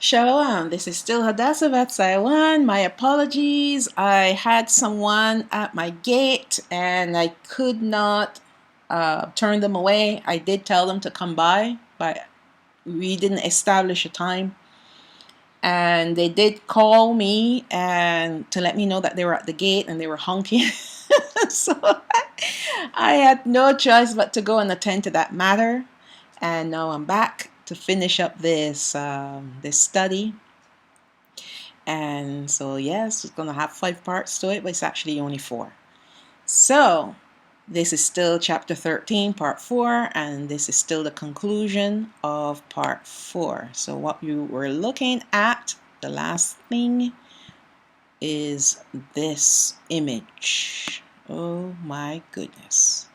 Shalom, this is still Hadassah Saiwan. My apologies. I had someone at my gate and I could not turn them away. I did tell them to come by, but we didn't establish a time. And they did call me and to let me know that they were at the gate and they were honking. So I had no choice but to go and attend to that matter. And now I'm back to finish up this study. And so yes, it's gonna have 5 parts to it, but it's actually only 4. So this is still chapter 13, part 4, and this is still the conclusion of part 4. So what you were looking at, the last thing, is this image. Oh my goodness.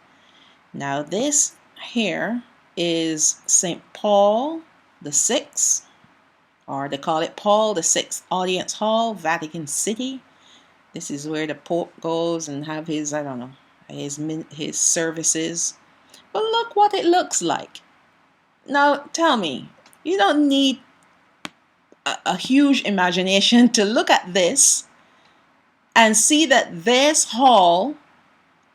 Now this here is St. Paul the Sixth, or they call it Paul the Sixth Audience Hall, Vatican City. This is where the Pope goes and have his, I don't know, his services. But look what it looks like. Now tell me, you don't need a huge imagination to look at this and see that this hall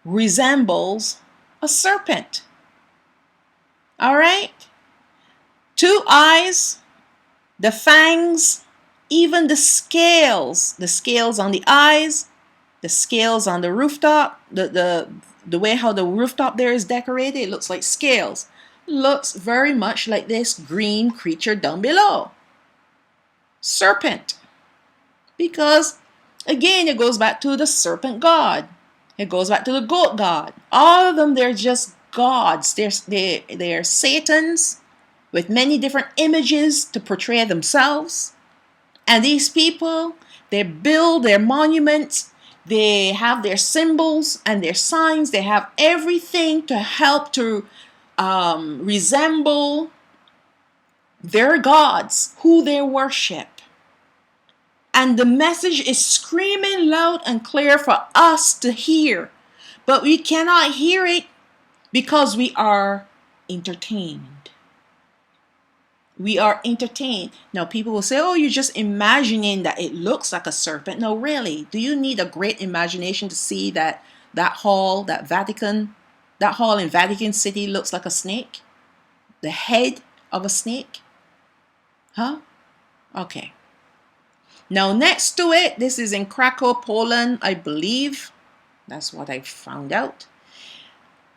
resembles a serpent. All right? 2 eyes, the fangs, even the scales on the eyes, the scales on the rooftop, the way how the rooftop there is decorated, it looks like scales. Looks very much like this green creature down below. Serpent. Because, again, it goes back to the serpent god. It goes back to the goat god. All of them, they're just gods. They're Satans with many different images to portray themselves. And these people, they build their monuments, they have their symbols and their signs, they have everything to help to resemble their gods, who they worship. And the message is screaming loud and clear for us to hear. But we cannot hear it because we are entertained. We are entertained. Now people will say, oh, you're just imagining that it looks like a serpent. No, really. Do you need a great imagination to see that hall, that hall in Vatican City looks like a snake? The head of a snake? Huh? Okay. Now next to it, this is in Krakow, Poland, I believe. That's what I found out.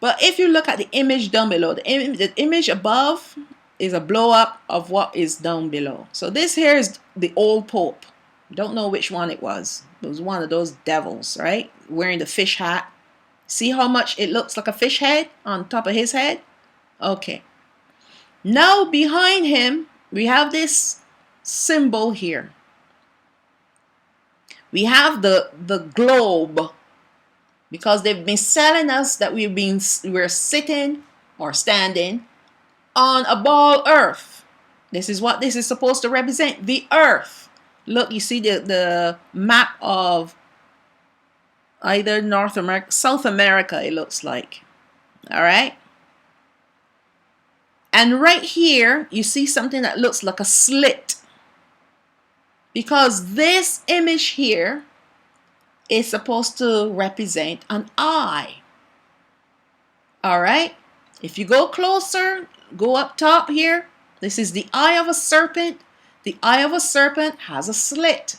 But if you look at the image down below, the image above is a blow up of what is down below. So this here is the old Pope. Don't know which one it was. It was one of those devils, right? Wearing the fish hat. See how much it looks like a fish head on top of his head? Okay. Now behind him, we have this symbol here. We have the globe, because they've been selling us that we're sitting or standing on a ball earth. This is what this is supposed to represent, the earth. Look, you see the map of either North America, South America, it looks like. All right. And right here, you see something that looks like a slit. Because this image here is supposed to represent an eye. All right. If you go closer, go up top here. This is the eye of a serpent. The eye of a serpent has a slit.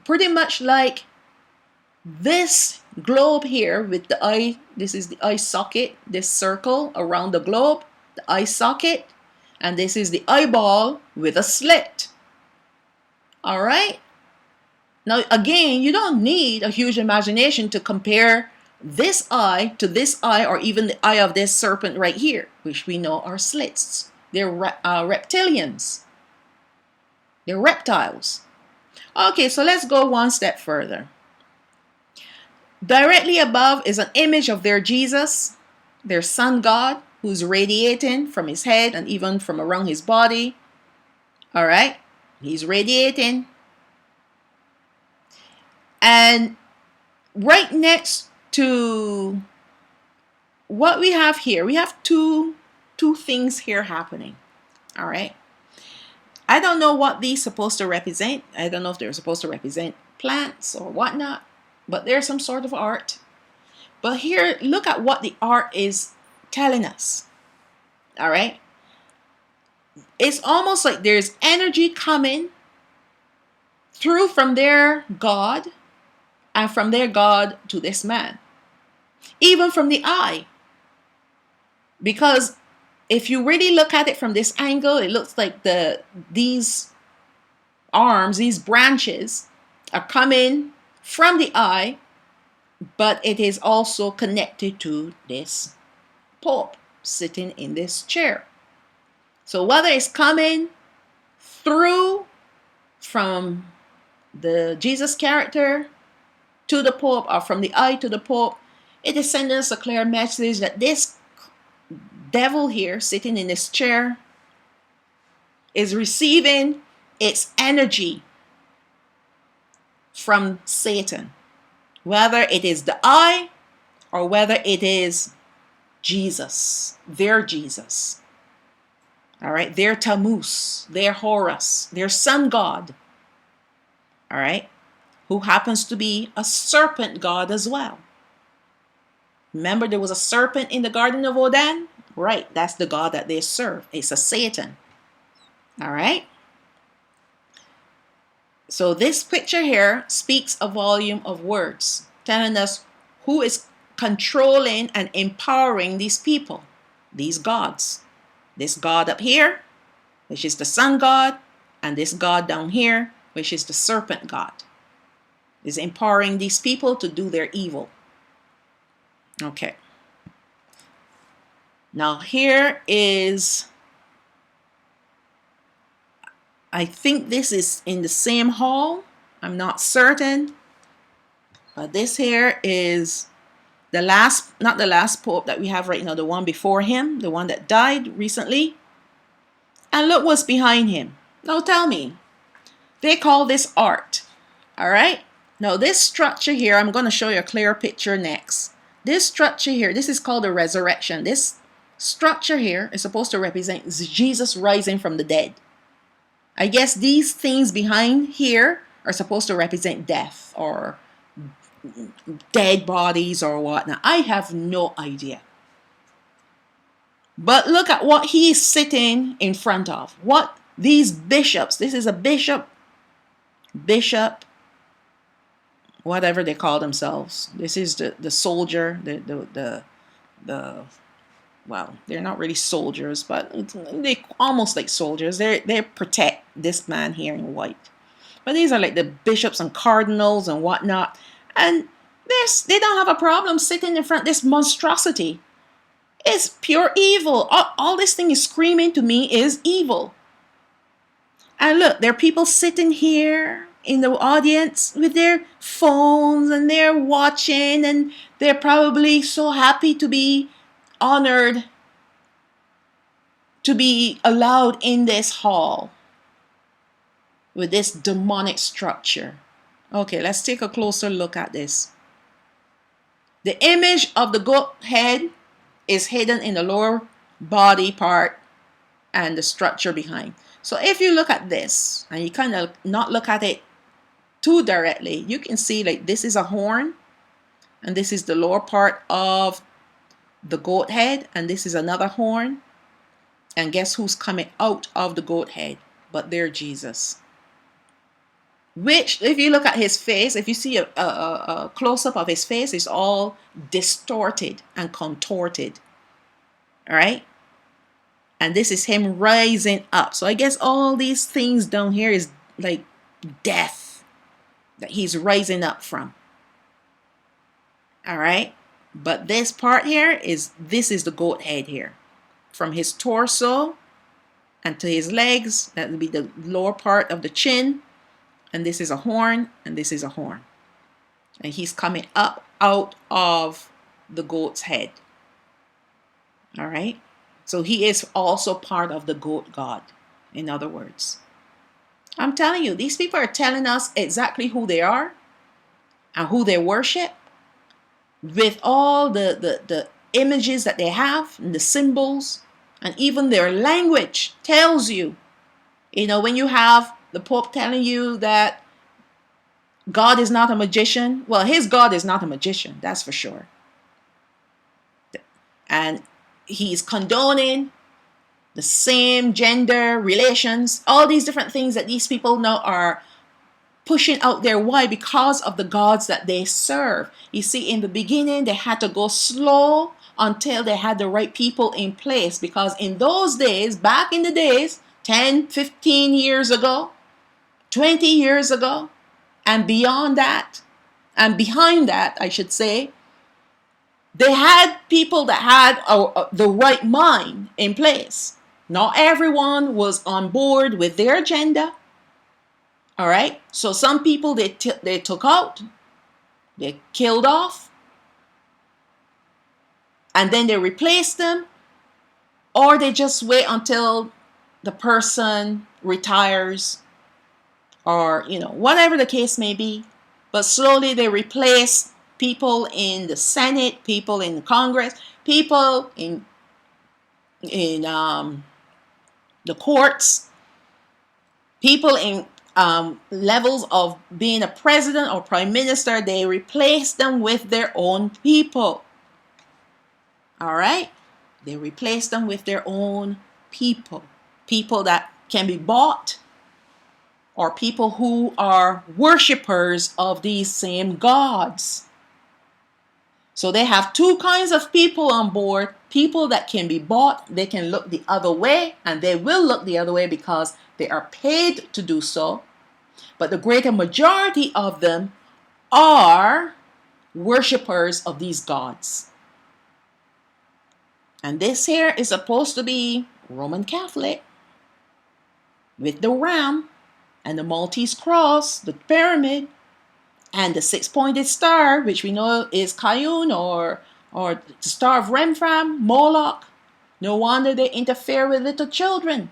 Pretty much like this globe here with the eye. This is the eye socket. This circle around the globe, the eye socket. And this is the eyeball with a slit. All right. Now, again, you don't need a huge imagination to compare this eye to this eye, or even the eye of this serpent right here, which we know are slits. They're reptilians. They're reptiles. Okay, so let's go one step further. Directly above is an image of their Jesus, their sun god, who's radiating from his head and even from around his body. All right, he's radiating. And right next to what we have here, we have two things here happening. All right. I don't know what these supposed to represent. I don't know if they're supposed to represent plants or whatnot, but there's some sort of art. But here, look at what the art is telling us. All right. It's almost like there's energy coming through from their God and from their God to this man. Even from the eye. Because if you really look at it from this angle, it looks like these arms, these branches are coming from the eye, but it is also connected to this Pope sitting in this chair. So whether it's coming through from the Jesus character to the Pope or from the eye to the Pope, it is sending us a clear message that this devil here sitting in this chair is receiving its energy from Satan, whether it is the eye or whether it is Jesus, their Jesus. All right, their Tammuz, their Horus, their sun god. All right, who happens to be a serpent god as well. Remember, there was a serpent in the Garden of Eden? Right, that's the god that they serve. It's a Satan. All right. So this picture here speaks a volume of words, telling us who is controlling and empowering these people, these gods. This god up here, which is the sun god, and this god down here, which is the serpent god, is empowering these people to do their evil. Okay. Now here is, I think this is in the same hall. I'm not certain. But this here is the last, not the last Pope that we have right now, the one before him, the one that died recently. And look what's behind him. Now tell me, they call this art. All right. Now this structure here, I'm going to show you a clear picture next. This structure here, this is called the resurrection. This structure here is supposed to represent Jesus rising from the dead. I guess these things behind here are supposed to represent death or dead bodies or whatnot. I have no idea. But look at what he's sitting in front of. What these bishops, this is a bishop, whatever they call themselves. This is the soldier, well, they're not really soldiers, but they almost like soldiers. They protect this man here in white. But these are like the bishops and cardinals and whatnot. And they don't have a problem sitting in front of this monstrosity. It's pure evil. All this thing is screaming to me is evil. And look, there are people sitting here in the audience with their phones and they're watching and they're probably so happy to be honored to be allowed in this hall with this demonic structure. Okay, let's take a closer look at this. The image of the goat head is hidden in the lower body part and the structure behind. So if you look at this and you kind of not look at it too directly, you can see like this is a horn and this is the lower part of the goat head and this is another horn. And guess who's coming out of the goat head? But they're Jesus. Which, if you look at his face, if you see a close-up of his face, is all distorted and contorted. All right? And this is him rising up. So I guess all these things down here is like death that he's rising up from. All right? But this part here this is the goat head here. From his torso and to his legs, that would be the lower part of the chin. And this is a horn, and this is a horn. And he's coming up out of the goat's head. All right? So he is also part of the goat god, in other words. I'm telling you, these people are telling us exactly who they are and who they worship with all the images that they have and the symbols, and even their language tells you When you have the Pope telling you that God is not a magician, well, his God is not a magician, that's for sure. And he's condoning the same gender relations, all these different things that these people now are pushing out there. Why? Because of the gods that they serve. You see, in the beginning, they had to go slow until they had the right people in place. Because in those days, back in the days, 10, 15 years ago, 20 years ago, and beyond that, and behind that, I should say, they had people that had the right mind in place. Not everyone was on board with their agenda. All right. So some people they took out, they killed off, and then they replaced them, or they just wait until the person retires, or whatever the case may be. But slowly they replace people in the Senate, people in Congress, people in the courts, people in levels of being a president or prime minister. They replace them with their own people. All right? They replace them with their own people. People that can be bought, or people who are worshipers of these same gods. So they have two kinds of people on board. People that can be bought, they can look the other way, and they will look the other way because they are paid to do so. But the greater majority of them are worshipers of these gods. And this here is supposed to be Roman Catholic, with the ram and the Maltese cross, the pyramid, and the six-pointed star, which we know is Kayun or the star of Remphan, Moloch. No wonder they interfere with little children.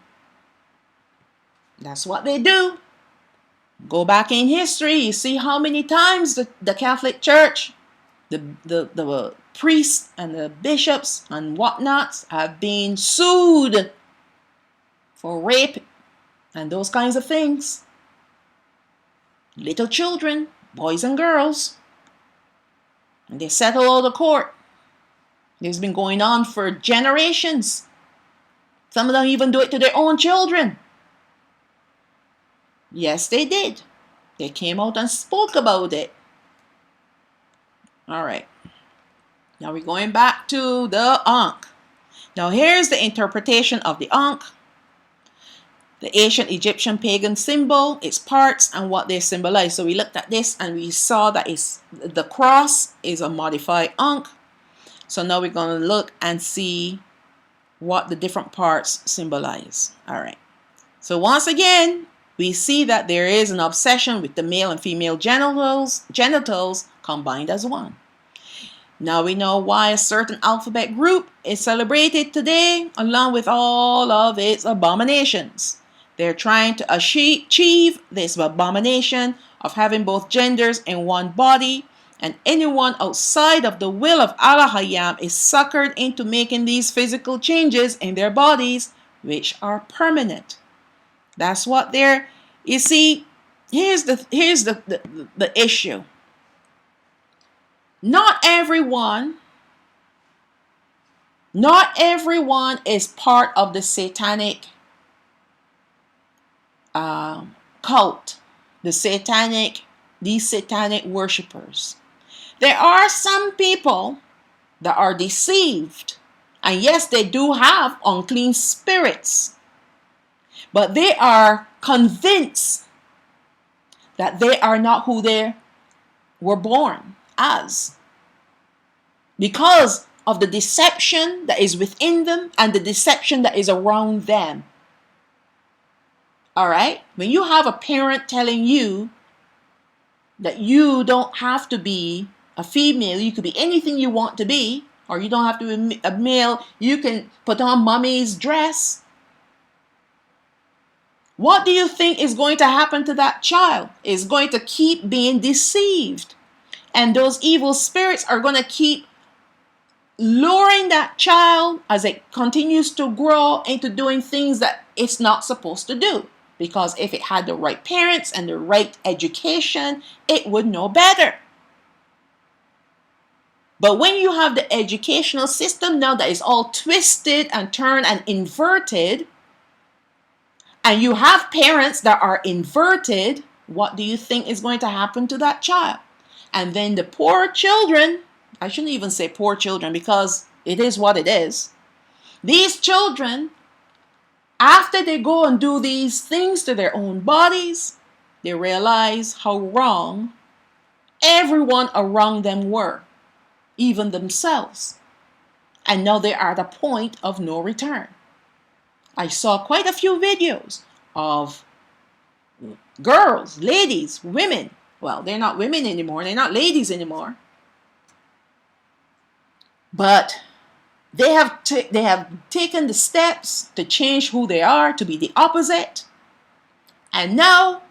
That's what they do. Go back in history, you see how many times the Catholic Church, the priests and the bishops and whatnots have been sued for rape and those kinds of things. Little children, boys and girls. And they settle all the court. It's been going on for generations. Some of them even do it to their own children. Yes, they did. They came out and spoke about it. All right. Now we're going back to the Ankh. Now here's the interpretation of the Ankh. The ancient Egyptian pagan symbol, its parts, and what they symbolize. So we looked at this and we saw that the cross is a modified Ankh. So now we're going to look and see what the different parts symbolize. All right. So once again, we see that there is an obsession with the male and female genitals combined as one. Now we know why a certain alphabet group is celebrated today, along with all of its abominations. They're trying to achieve this abomination of having both genders in one body, and anyone outside of the will of Allah Hayam is suckered into making these physical changes in their bodies, which are permanent. That's what they're. You see, here's the issue. Not everyone is part of the satanic cult, these satanic worshippers. There are some people that are deceived, and yes, they do have unclean spirits, but they are convinced that they are not who they were born as, because of the deception that is within them and the deception that is around them. All right? When you have a parent telling you that you don't have to be a female, you could be anything you want to be, or you don't have to be a male, you can put on mommy's dress. What do you think is going to happen to that child? Is going to keep being deceived. And those evil spirits are going to keep luring that child as it continues to grow into doing things that it's not supposed to do. Because if it had the right parents and the right education, it would know better. But when you have the educational system now that is all twisted and turned and inverted, and you have parents that are inverted, what do you think is going to happen to that child? And then the poor children, I shouldn't even say poor children because it is what it is. These children, after they go and do these things to their own bodies, they realize how wrong everyone around them were, even themselves. And now they are at a point of no return. I saw quite a few videos of girls, ladies, women. Well, they're not women anymore. They're not ladies anymore. But they have taken the steps to change who they are, to be the opposite. And now,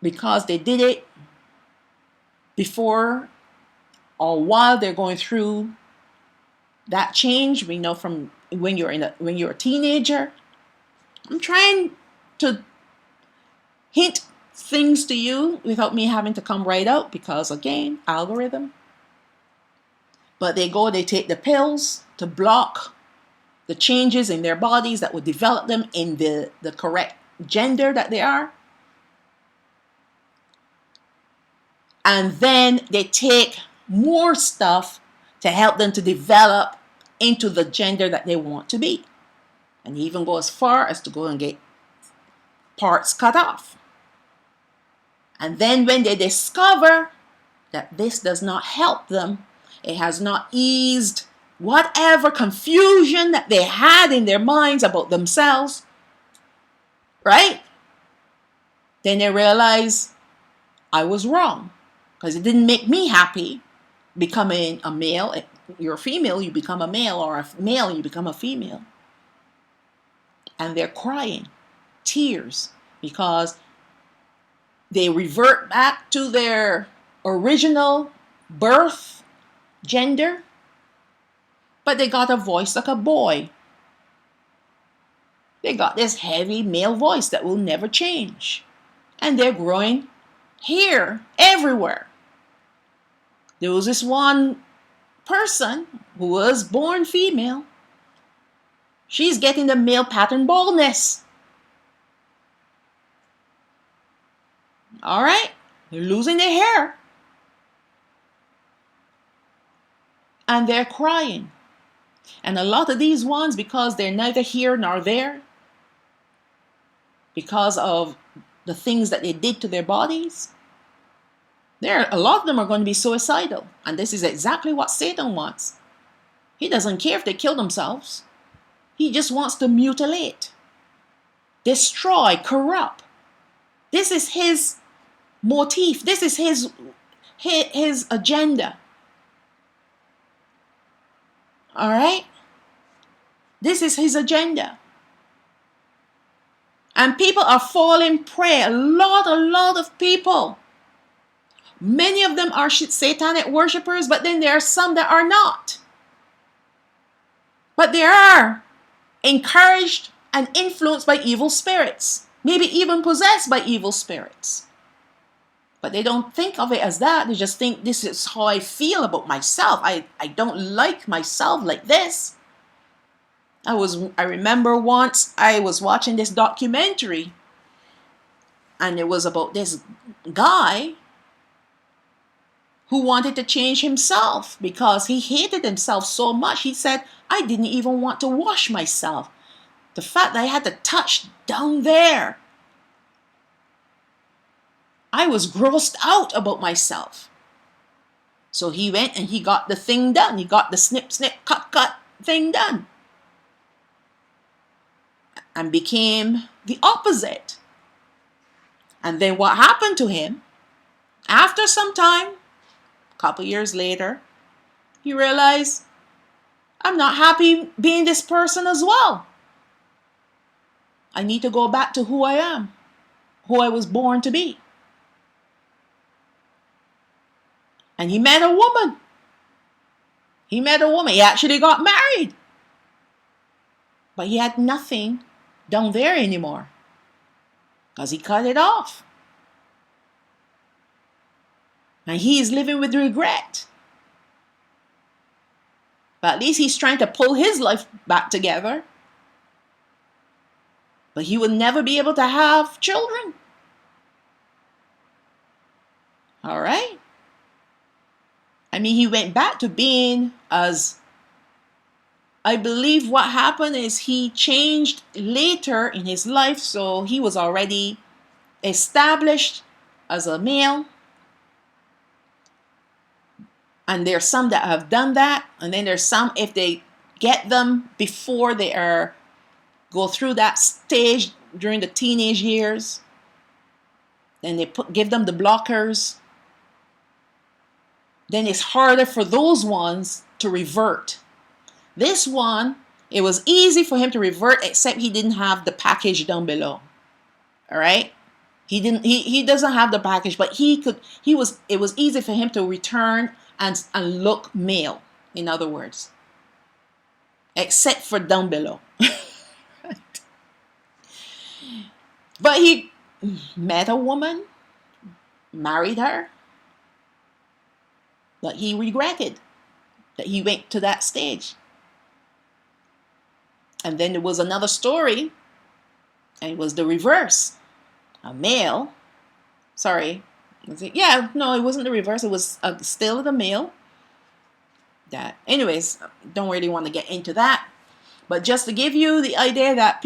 because they did it before or while they're going through that change, we know from when you're a teenager. I'm trying to hint things to you without me having to come right out because, again, algorithm. But they take the pills to block the changes in their bodies that would develop them in the correct gender that they are. And then they take more stuff to help them to develop into the gender that they want to be. And even go as far as to go and get parts cut off. And then when they discover that this does not help them, it has not eased whatever confusion that they had in their minds about themselves, right? Then they realize I was wrong because it didn't make me happy becoming a male. If you're a female, you become a male, or a male, you become a female. And they're crying tears because they revert back to their original birth gender, but they got a voice like a boy. They got this heavy male voice that will never change. And they're growing hair everywhere. There was this one person who was born female. She's getting the male pattern baldness. All right? They're losing their hair. And they're crying. And a lot of these ones, because they're neither here nor there, because of the things that they did to their bodies, a lot of them are going to be suicidal. And this is exactly what Satan wants. He doesn't care if they kill themselves. He just wants to mutilate, destroy, corrupt. This is his motif. This is his agenda. All right? This is his agenda. And people are falling prey. A lot of people. Many of them are satanic worshippers, but then there are some that are not. But they are encouraged and influenced by evil spirits. Maybe even possessed by evil spirits. But they don't think of it as that. They just think this is how I feel about myself. I don't like myself like this. I remember once I was watching this documentary, and it was about this guy who wanted to change himself because he hated himself so much. He said, I didn't even want to wash myself. The fact that I had to touch down there, I was grossed out about myself. So he went and he got the thing done. He got the snip, snip, cut thing done. And became the opposite. And then what happened to him? After some time, a couple years later, he realized, I'm not happy being this person as well. I need to go back to who I am, who I was born to be. And he met a woman. He actually got married. But he had nothing down there anymore. because he cut it off. And he is living with regret. But at least he's trying to pull his life back together. But he will never be able to have children. All right? I mean, he went back to being as, I believe what happened is he changed later in his life. So he was already established as a male. And there's some that have done that. And then there's some, if they get them before they go through that stage during the teenage years, then they give them the blockers. Then it's harder for those ones to revert. This one, it was easy for him to revert, except he didn't have the package down below. All right? He doesn't have the package, but it was easy for him to return and look male, in other words. Except for down below. But he met a woman, married her, but he regretted that he went to that stage. And then there was another story, and it was the reverse. A male, sorry, it wasn't the reverse, it was still the male. That, anyways, don't really want to get into that. But just to give you the idea that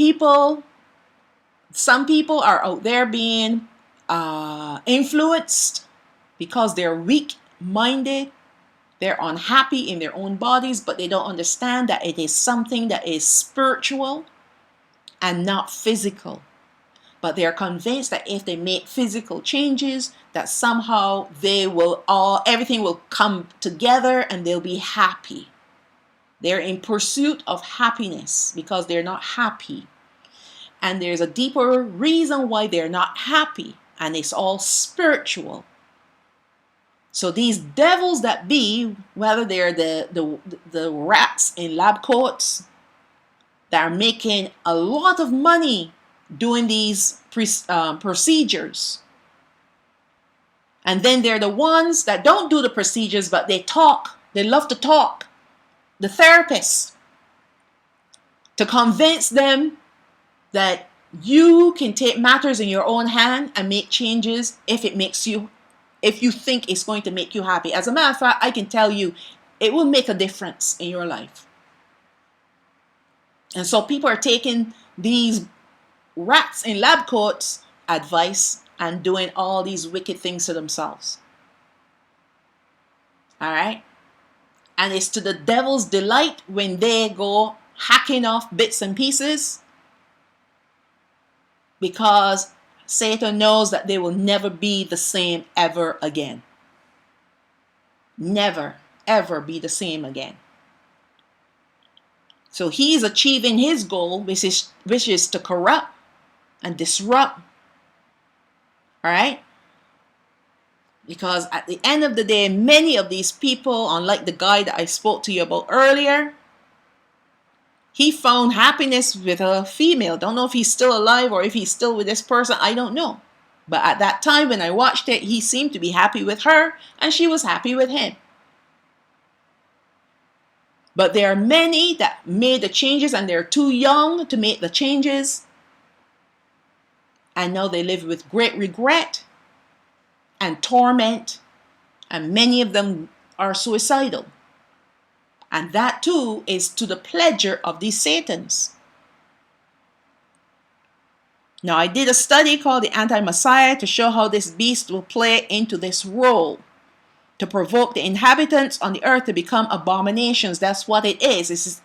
some people are out there being influenced because they're weak-minded, they're unhappy in their own bodies, but they don't understand that it is something that is spiritual and not physical. But they're convinced that if they make physical changes, that somehow everything will come together and they'll be happy. They're in pursuit of happiness because they're not happy. And there's a deeper reason why they're not happy, and it's all spiritual. So these devils that be, whether they're the rats in lab coats that are making a lot of money doing these procedures, and then they're the ones that don't do the procedures, but they love to talk, the therapists, to convince them that you can take matters in your own hand and make changes if you think it's going to make you happy. As a matter of fact, I can tell you, it will make a difference in your life. And so people are taking these rats in lab coats advice and doing all these wicked things to themselves. All right? And it's to the devil's delight when they go hacking off bits and pieces, because Satan knows that they will never be the same ever again. Never, ever be the same again. So he's achieving his goal, which is to corrupt and disrupt. All right? Because at the end of the day, many of these people, unlike the guy that I spoke to you about earlier, he found happiness with a female. Don't know if he's still alive or if he's still with this person. I don't know. But at that time when I watched it, he seemed to be happy with her and she was happy with him. But there are many that made the changes and they're too young to make the changes. And now they live with great regret and torment. And many of them are suicidal. And that too is to the pleasure of these Satans. Now, I did a study called The Anti-Messiah to show how this beast will play into this role, to provoke the inhabitants on the earth to become abominations. That's what it is.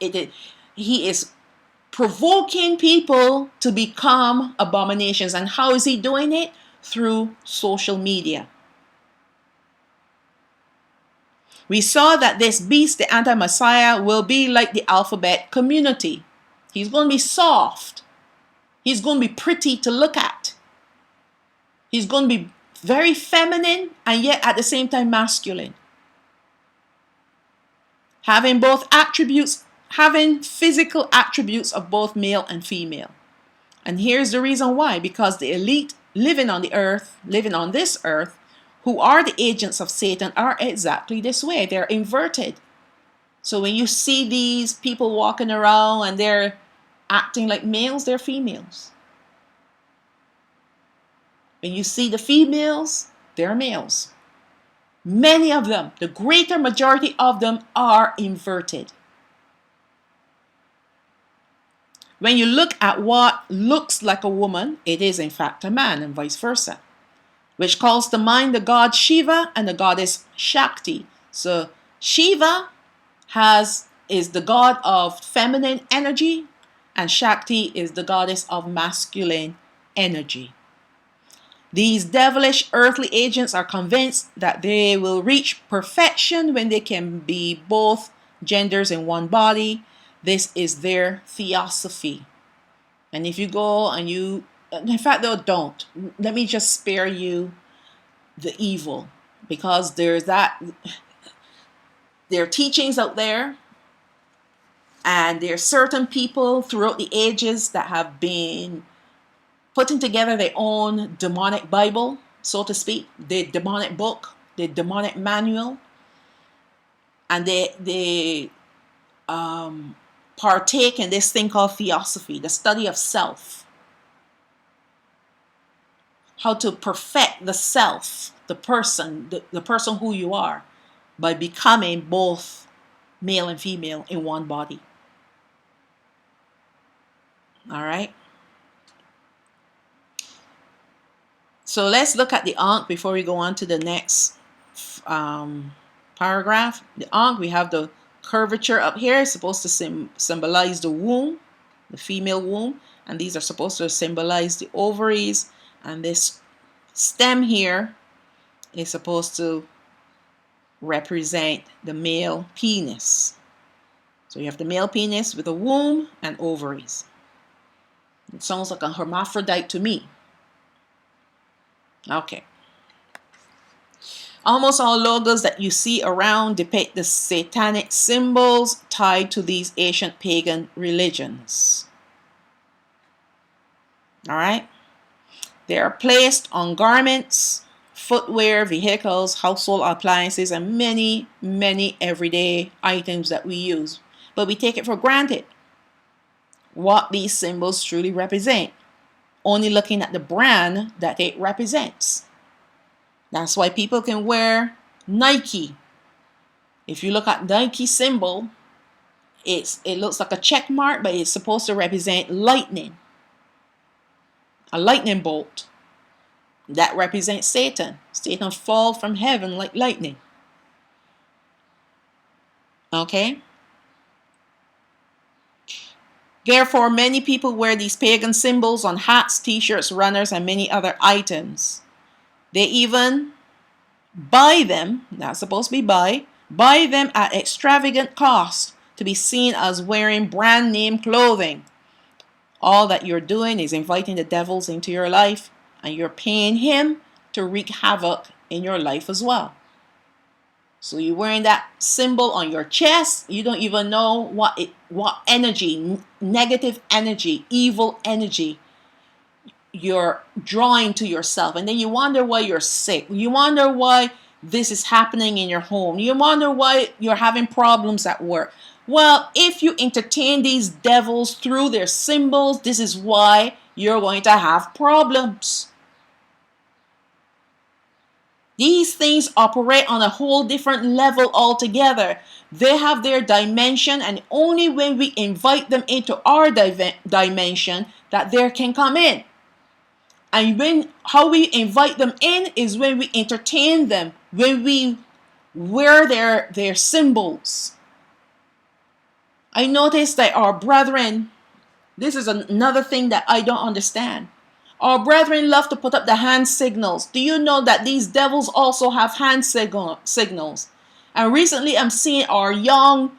He is provoking people to become abominations. And how is he doing it? Through social media. We saw that this beast, the anti-Messiah, will be like the alphabet community. He's going to be soft. He's going to be pretty to look at. He's going to be very feminine and yet at the same time masculine. Having both attributes, having physical attributes of both male and female. And here's the reason why. Because the elite living on this earth, who are the agents of Satan, are exactly this way. They're inverted. So when you see these people walking around and they're acting like males, they're females. When you see the females, they're males. Many of them, the greater majority of them, are inverted. When you look at what looks like a woman, it is in fact a man, and vice versa, which calls to mind the god Shiva and the goddess Shakti. So Shiva is the god of feminine energy, and Shakti is the goddess of masculine energy. These devilish earthly agents are convinced that they will reach perfection when they can be both genders in one body. This is their theosophy. And if you go and in fact, they'll don't. Let me just spare you the evil, because there are teachings out there, and there are certain people throughout the ages that have been putting together their own demonic Bible, so to speak, the demonic book, the demonic manual, and they partake in this thing called theosophy, the study of self, how to perfect the self, the person who you are, by becoming both male and female in one body. All right. So let's look at the Ankh before we go on to the next paragraph. The Ankh, we have the curvature up here. It's supposed to symbolize the womb, the female womb. And these are supposed to symbolize the ovaries. And this stem here is supposed to represent the male penis. So you have the male penis with a womb and ovaries. It sounds like a hermaphrodite to me. Okay. Almost all logos that you see around depict the satanic symbols tied to these ancient pagan religions. All right. They are placed on garments, footwear, vehicles, household appliances, and many, many everyday items that we use. But we take it for granted what these symbols truly represent, only looking at the brand that it represents. That's why people can wear Nike. If you look at Nike symbol, it looks like a check mark, but it's supposed to represent lightning. A lightning bolt. That represents Satan. Satan fall from heaven like lightning. Okay? Therefore, many people wear these pagan symbols on hats, t-shirts, runners, and many other items. They even buy them, not supposed to be buy them at extravagant cost to be seen as wearing brand name clothing. All that you're doing is inviting the devils into your life, and you're paying him to wreak havoc in your life as well. So you're wearing that symbol on your chest. You don't even know what energy, negative energy, evil energy you're drawing to yourself. And then you wonder why you're sick. You wonder why this is happening in your home. You wonder why you're having problems at work. Well, if you entertain these devils through their symbols, this is why you're going to have problems. These things operate on a whole different level altogether. They have their dimension, and only when we invite them into our dimension that they can come in. And how we invite them in is when we entertain them, when we wear their symbols. I noticed that our brethren, this is another thing that I don't understand. Our brethren love to put up the hand signals. Do you know that these devils also have hand signals? And recently I'm seeing our young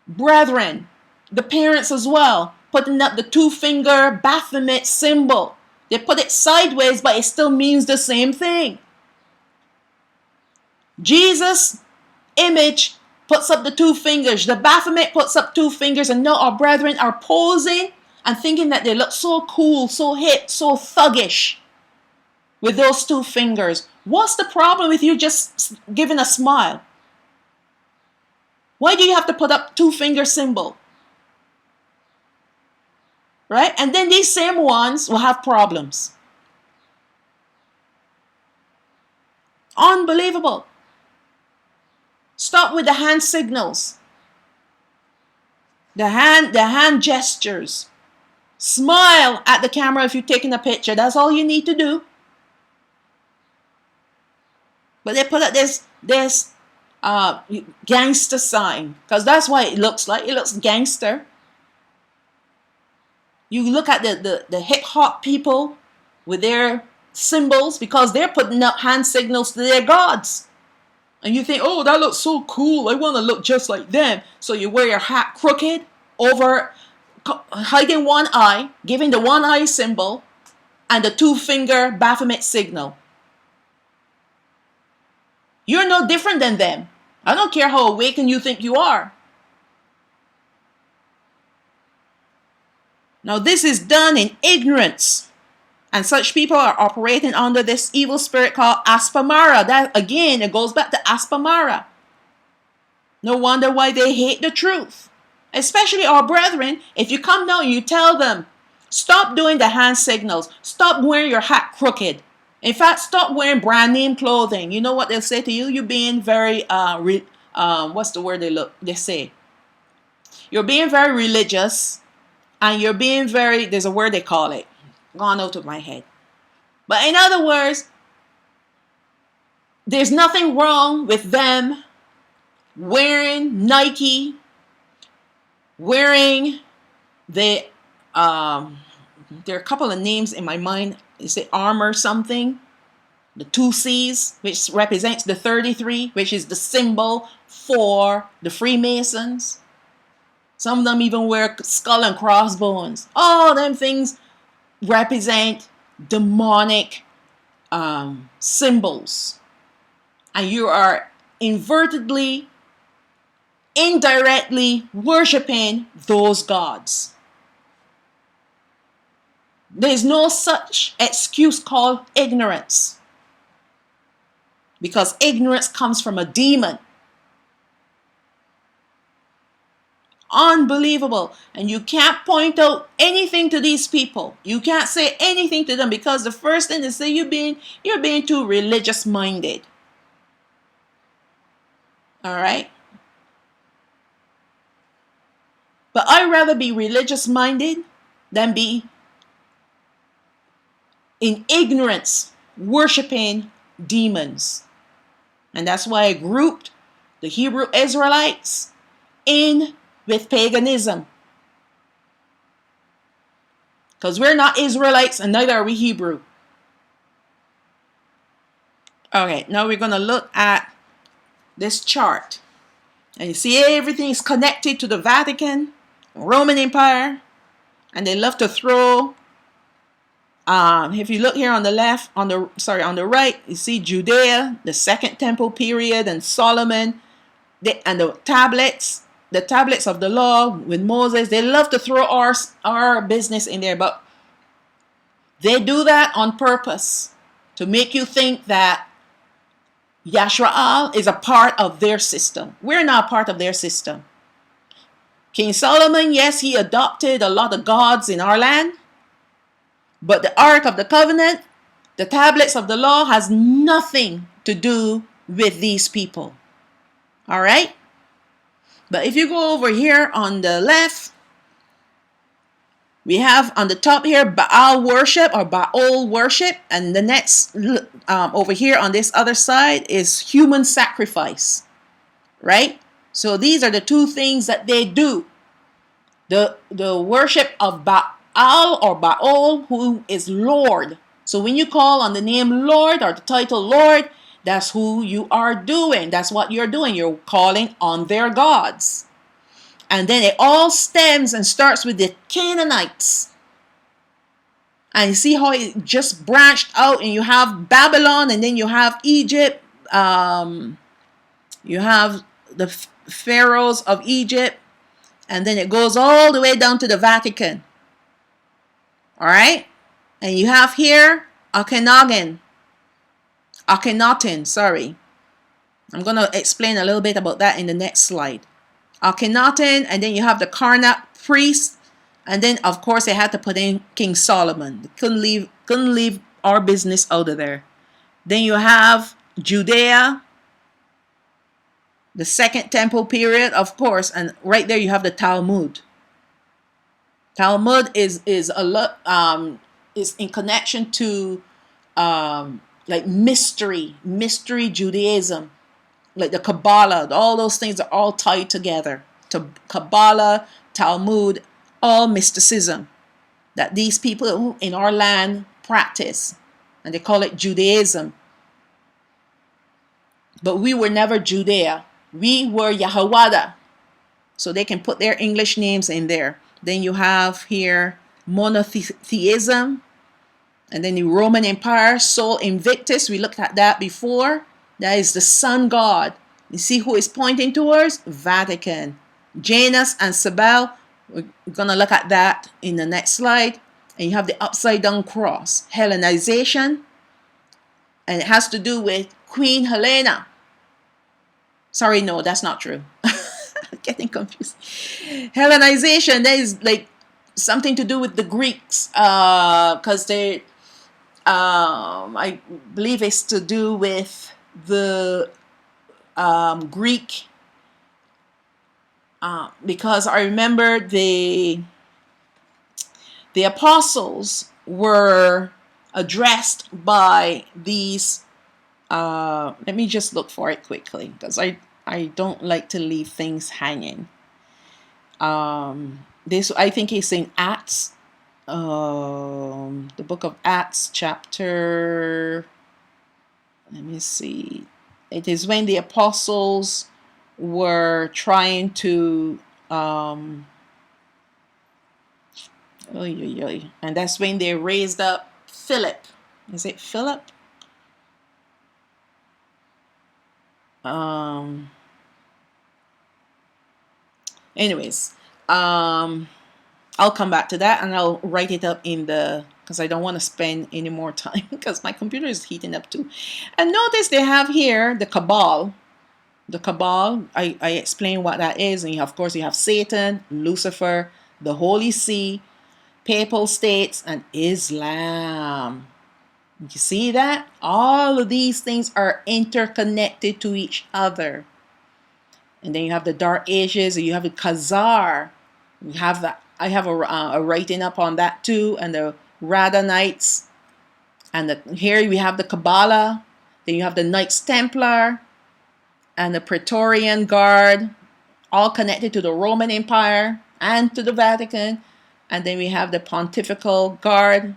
brethren, the parents as well, putting up the 2-finger Baphomet symbol. They put it sideways, but it still means the same thing. Jesus' image puts up the 2 fingers. The Baphomet puts up 2 fingers, and now our brethren are posing and thinking that they look so cool, so hip, so thuggish with those two fingers. What's the problem with you just giving a smile? Why do you have to put up two-finger symbol? Right? And then these same ones will have problems. Unbelievable. Stop with the hand signals. The hand gestures. Smile at the camera if you're taking a picture. That's all you need to do. But they put up this gangster sign, because that's what it looks like. It looks gangster. You look at the hip hop people with their symbols, because they're putting up hand signals to their gods. And you think, oh, that looks so cool. I want to look just like them. So you wear your hat crooked over, hiding one eye, giving the one eye symbol, and the two-finger Baphomet signal. You're no different than them. I don't care how awakened you think you are. Now, this is done in ignorance. And such people are operating under this evil spirit called Aspamara. That, again, it goes back to Aspamara. No wonder why they hate the truth. Especially our brethren. If you come down and you tell them, stop doing the hand signals. Stop wearing your hat crooked. In fact, stop wearing brand name clothing. You know what they'll say to you? You're being very, what's the word they say? You're being very religious. And you're being very, there's a word they call it. Gone out of my head. But in other words, there's nothing wrong with them wearing Nike, wearing the, there are a couple of names in my mind. Is it armor something? The 2 C's, which represents the 33, which is the symbol for the Freemasons. Some of them even wear skull and crossbones. All them things represent demonic symbols. And you are inadvertently, indirectly worshiping those gods. There's no such excuse called ignorance. Because ignorance comes from a demon. Unbelievable. And you can't point out anything to these people. You can't say anything to them, because the first thing they say, you're being too religious minded. All right. But I'd rather be religious minded than be in ignorance worshiping demons. And that's why I grouped the Hebrew Israelites in with paganism. Because we're not Israelites and neither are we Hebrew. Okay, now we're going to look at this chart. And you see everything is connected to the Vatican, Roman Empire. And they love to throw, if you look here on the left, on the right, you see Judea, the Second Temple period, and Solomon, and the tablets of the law with Moses. They love to throw our business in there, but they do that on purpose to make you think that Yashraal is a part of their system. We're not part of their system. King Solomon, yes, he adopted a lot of gods in our land, but the Ark of the Covenant, the tablets of the law, has nothing to do with these people. All right? But if you go over here on the left, we have on the top here Baal worship or Baal worship. And the next over here on this other side is human sacrifice. Right? So these are the two things that they do. The worship of Baal or Baal, who is Lord. So when you call on the name Lord or the title Lord, that's who you are doing. That's what you're doing. You're calling on their gods. And then it all stems and starts with the Canaanites. And you see how it just branched out, and you have Babylon, and then you have Egypt. You have the pharaohs of Egypt. And then it goes all the way down to the Vatican. All right. And you have here Akhenaten. Akhenaten, sorry. I'm going to explain a little bit about that in the next slide. Akhenaten, and then you have the Karnak priest, and then of course they had to put in King Solomon. They couldn't leave our business out of there. Then you have Judea, the second temple period, of course, and right there you have the Talmud. Talmud is a lot is in connection to like mystery Judaism, like the Kabbalah. All those things are all tied together. To Kabbalah, Talmud, all mysticism that these people in our land practice, and they call it Judaism. But we were never Judea. We were Yahawada. So they can put their English names in there. Then you have here monotheism, and then the Roman Empire, Sol Invictus. We looked at that before. That is the sun god. You see who is pointing towards? Vatican. Janus and Cybele. We're going to look at that in the next slide. And you have the upside down cross. Hellenization. And it has to do with Queen Helena. Sorry, no, that's not true. I'm getting confused. Hellenization, that is like something to do with the Greeks. Because they, I believe it's to do with the Greek. Because I remember the apostles were addressed by these. Let me just look for it quickly, because I don't like to leave things hanging. This, I think, is in Acts, the book of Acts, chapter. Let me see. It is when the apostles were trying to. And that's when they raised up Philip. Is it Philip? Anyways, I'll come back to that, and I'll write it up in the, because I don't want to spend any more time because my computer is heating up too. And notice they have here the Cabal. The Cabal, I explain what that is. And of course you have Satan, Lucifer, the Holy See, Papal States, and Islam. You see that? All of these things are interconnected to each other. And then you have the Dark Ages, and you have the Khazar. You have that. I have a writing up on that too, and the Radhanites. And here we have the Kabbalah. Then you have the Knights Templar and the Praetorian Guard, all connected to the Roman Empire and to the Vatican. And then we have the Pontifical Guard.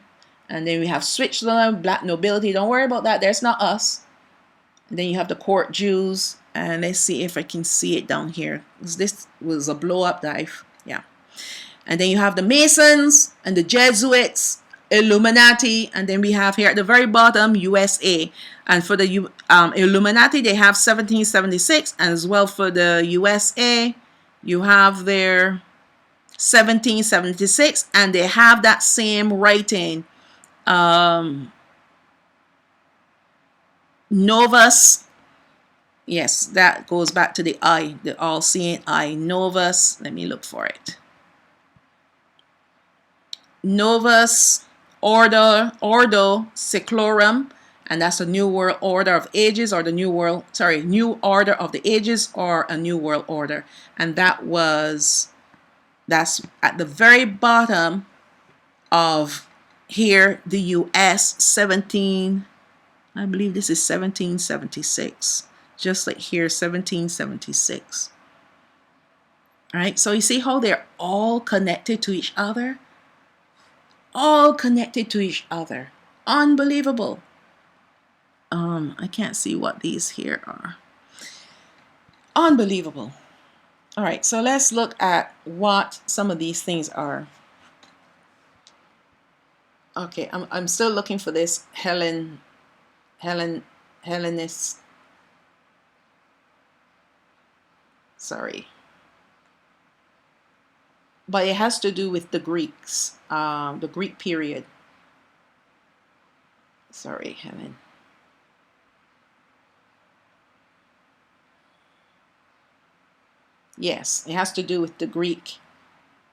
And then we have Switzerland, Black Nobility. Don't worry about that. That's not us. And then you have the Court Jews. And let's see if I can see it down here. This was a blow-up dive. Yeah. And then you have the Masons and the Jesuits, Illuminati. And then we have here at the very bottom, USA. And for the Illuminati, they have 1776. And as well for the USA, you have their 1776. And they have that same writing. Novus. Yes, that goes back to the eye, the all-seeing eye. Novus, let me look for it. Novus Ordo Seclorum, and that's a New World Order of Ages, or the New Order of the Ages, or a New World Order. And that's at the very bottom of here, the US, I believe this is 1776. Just like here, 1776. All right, so you see how they're all connected to each other? All connected to each other. Unbelievable. I can't see what these here are. Unbelievable. All right, so let's look at what some of these things are. Okay, I'm still looking for this Hellenist. Sorry. but it has to do with the Greeks, the Greek period. Sorry, Helen. Yes, it has to do with the Greek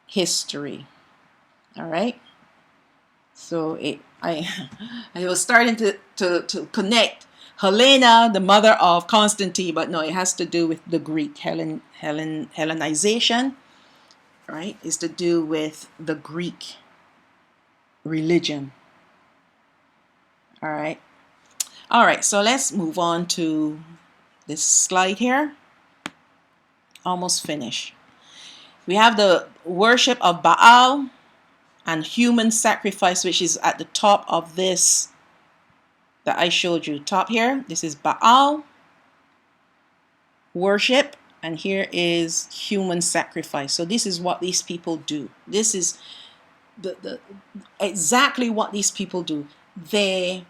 history. All right. So I was starting to connect Helena, the mother of Constantine, but no, it has to do with the Greek Hellenization, right? It's to do with the Greek religion. All right. All right, so let's move on to this slide here. Almost finished. We have the worship of Baal and human sacrifice, which is at the top of this that I showed you. Top here, this is Baal worship, and here is human sacrifice. So this is what these people do. This is exactly what these people do. They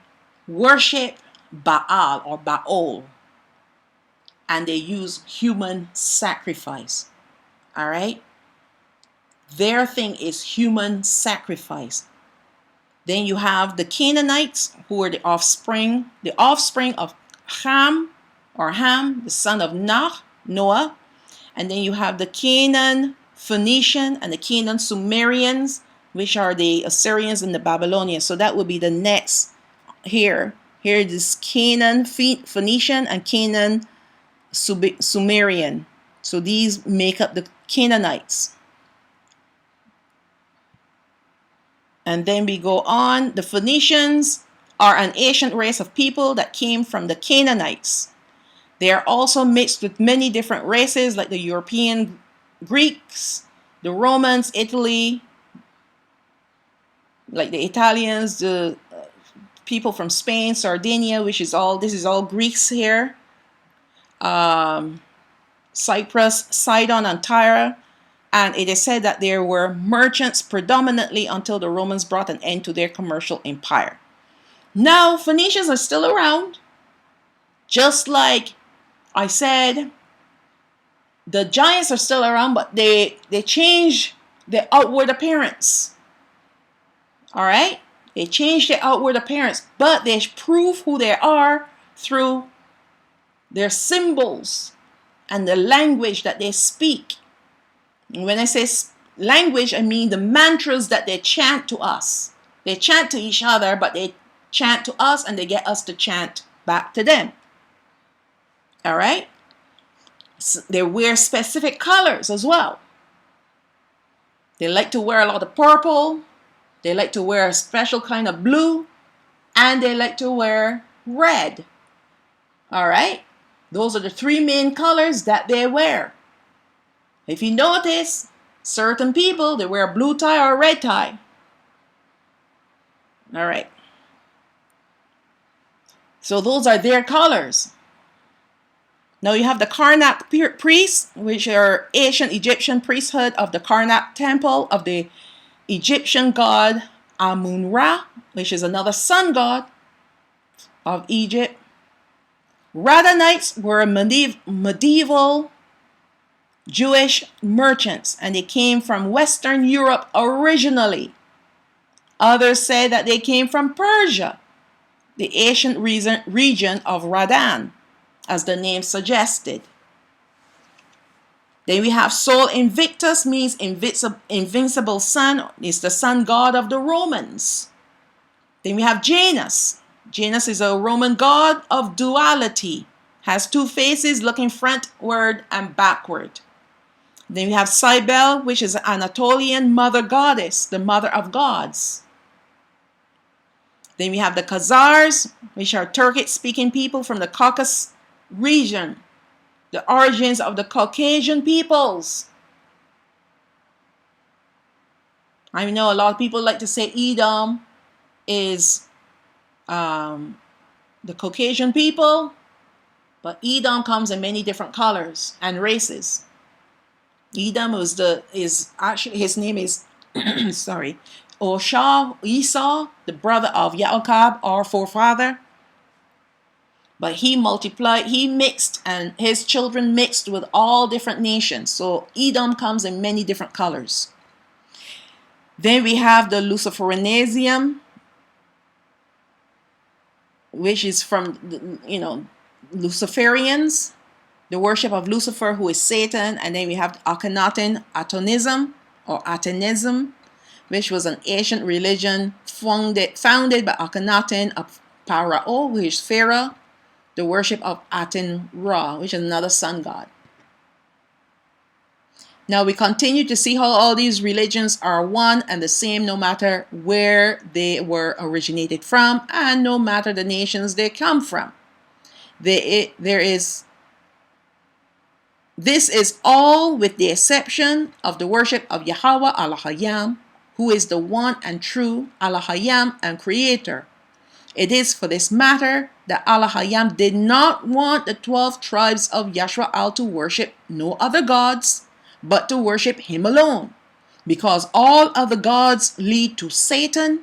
worship Baal or Baal, and they use human sacrifice. All right? Their thing is human sacrifice. Then you have the Canaanites, who are the offspring of Ham, the son of Noah. And then you have the Canaan Phoenician and the Canaan Sumerians, which are the Assyrians and the Babylonians. So that would be the next here. Here is Canaan Phoenician and Canaan Sumerian. So these make up the Canaanites. And then we go on. The Phoenicians are an ancient race of people that came from the Canaanites. They are also mixed with many different races like the European Greeks, the Romans, Italy, like the Italians, the people from Spain, Sardinia, this is all Greeks here. Cyprus, Sidon, and Tyre. And it is said that there were merchants predominantly until the Romans brought an end to their commercial empire. Now, Phoenicians are still around. Just like I said, the giants are still around, but they change their outward appearance. All right? They change their outward appearance, but they prove who they are through their symbols and the language that they speak. When I say language, I mean the mantras that they chant to us. They chant to each other, but they chant to us and they get us to chant back to them. All right? So they wear specific colors as well. They like to wear a lot of purple. They like to wear a special kind of blue. And they like to wear red. All right? Those are the three main colors that they wear. If you notice, certain people, they wear a blue tie or a red tie. All right. So those are their colors. Now you have the Karnak priests, which are ancient Egyptian priesthood of the Karnak temple of the Egyptian god Amun-Ra, which is another sun god of Egypt. Radhanites were medieval Jewish merchants, and they came from Western Europe originally. Others say that they came from Persia, the ancient region of Radan, as the name suggested. Then we have Sol Invictus, means invincible sun. It's the sun god of the Romans. Then we have Janus. Janus is a Roman god of duality. Has two faces looking frontward and backward. Then we have Cybele, which is an Anatolian mother goddess, the mother of gods. Then we have the Khazars, which are Turkic-speaking people from the Caucasus region, the origins of the Caucasian peoples. I know a lot of people like to say Edom is the Caucasian people, but Edom comes in many different colors and races. Edom is actually, his name is sorry, Esau, the brother of Yaakov, our forefather. But he multiplied, he mixed, and his children mixed with all different nations. So Edom comes in many different colors. Then we have the Luciferianism, which is from, Luciferians, the worship of Lucifer, who is Satan. And then we have Akhenaten Atonism or Atenism, which was an ancient religion founded by Akhenaten of Pharaoh, which is Pharaoh, the worship of Aten Ra, which is another sun god. Now we continue to see how all these religions are one and the same, no matter where they were originated from and no matter the nations they come from. This is all with the exception of the worship of Yahweh Al-Hayyam, who is the one and true Al-Hayyam and creator. It is for this matter that Al-Hayyam did not want the 12 tribes of Yashwa'al to worship no other gods, but to worship him alone, because all other gods lead to Satan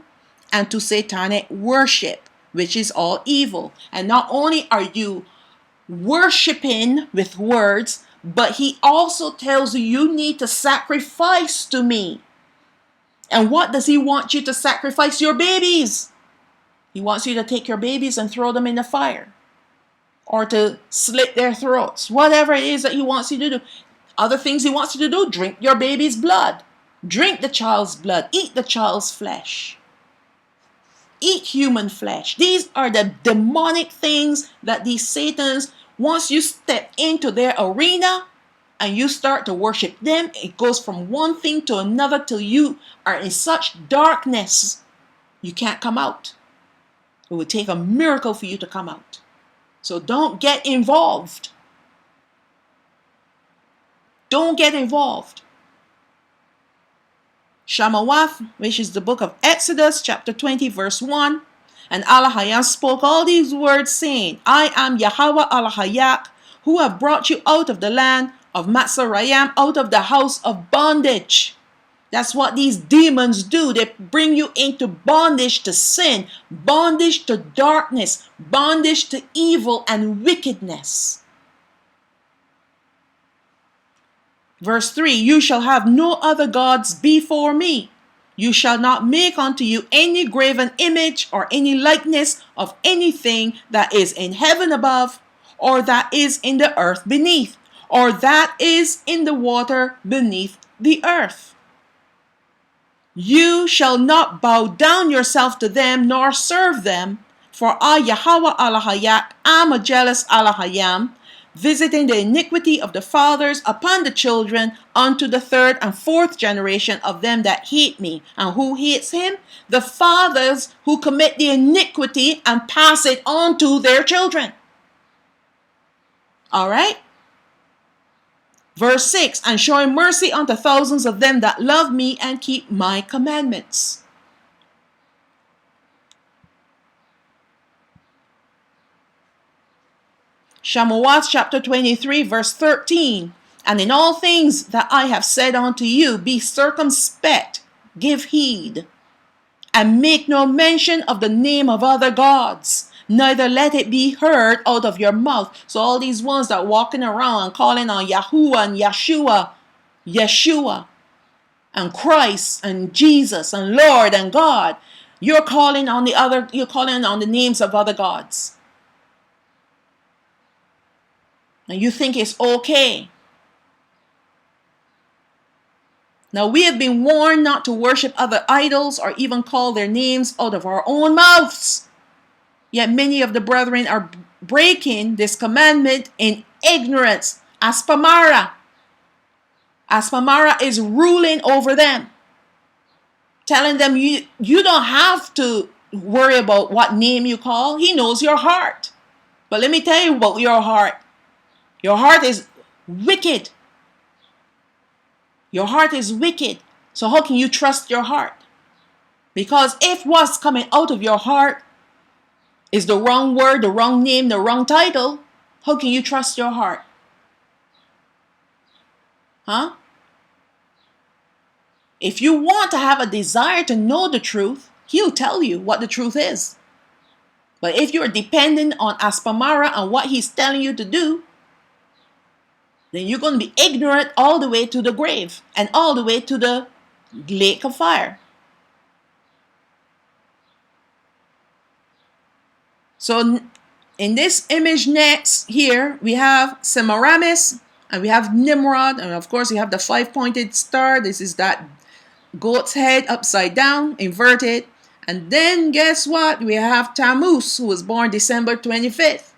and to satanic worship, which is all evil. And not only are you worshiping with words, but he also tells you you need to sacrifice to me. And what does he want you to sacrifice? Your babies. He wants you to take your babies and throw them in the fire, or to slit their throats, whatever it is that he wants you to do. Other things he wants you to do: drink your baby's blood, drink the child's blood, eat the child's flesh, eat human flesh. These are the demonic things that these Satans, once you step into their arena and you start to worship them, it goes from one thing to another till you are in such darkness you can't come out. It would take a miracle for you to come out. So don't get involved. Don't get involved. Shamawath, which is the book of Exodus, chapter 20, verse 1. And Al-Hayyam spoke all these words, saying, I am Yahweh Al-Hayyak, who have brought you out of the land of Matzarayim, out of the house of bondage. That's what these demons do. They bring you into bondage to sin, bondage to darkness, bondage to evil and wickedness. Verse 3, you shall have no other gods before me. You shall not make unto you any graven image or any likeness of anything that is in heaven above, or that is in the earth beneath, or that is in the water beneath the earth. You shall not bow down yourself to them, nor serve them, for I, Yahweh Al-Hayyak, am a jealous Al-Hayyam, visiting the iniquity of the fathers upon the children unto the third and fourth generation of them that hate me. And who hates him? The fathers who commit the iniquity and pass it on to their children. All right? Verse 6, and showing mercy unto thousands of them that love me and keep my commandments. Shamuat chapter 23 verse 13. And in all things that I have said unto you, be circumspect, give heed, and make no mention of the name of other gods, neither let it be heard out of your mouth. So all these ones that walking around calling on Yahuwah and Yeshua and Christ and Jesus and Lord and God, you're calling on the names of other gods. And you think it's okay. Now we have been warned not to worship other idols or even call their names out of our own mouths. Yet many of the brethren are breaking this commandment in ignorance. Aspamara is ruling over them, telling them you don't have to worry about what name you call. He knows your heart. But let me tell you about your heart. Your heart is wicked. Your heart is wicked. So how can you trust your heart? Because if what's coming out of your heart is the wrong word, the wrong name, the wrong title, how can you trust your heart? Huh? If you want to have a desire to know the truth, he'll tell you what the truth is. But if you're dependent on Aspamara and what he's telling you to do, then you're going to be ignorant all the way to the grave and all the way to the lake of fire. So in this image next here, we have Semiramis and we have Nimrod. And of course, we have the 5-pointed star. This is that goat's head upside down, inverted. And then guess what? We have Tammuz, who was born December 25th.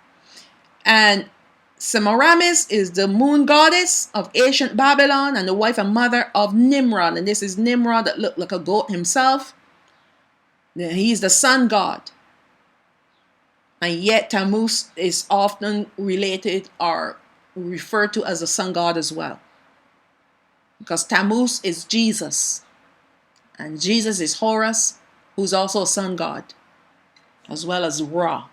And Semiramis is the moon goddess of ancient Babylon and the wife and mother of Nimrod. And this is Nimrod that looked like a goat himself. He's the sun god. And yet Tammuz is often related or referred to as the sun god as well. Because Tammuz is Jesus. And Jesus is Horus, who's also a sun god, as well as Ra.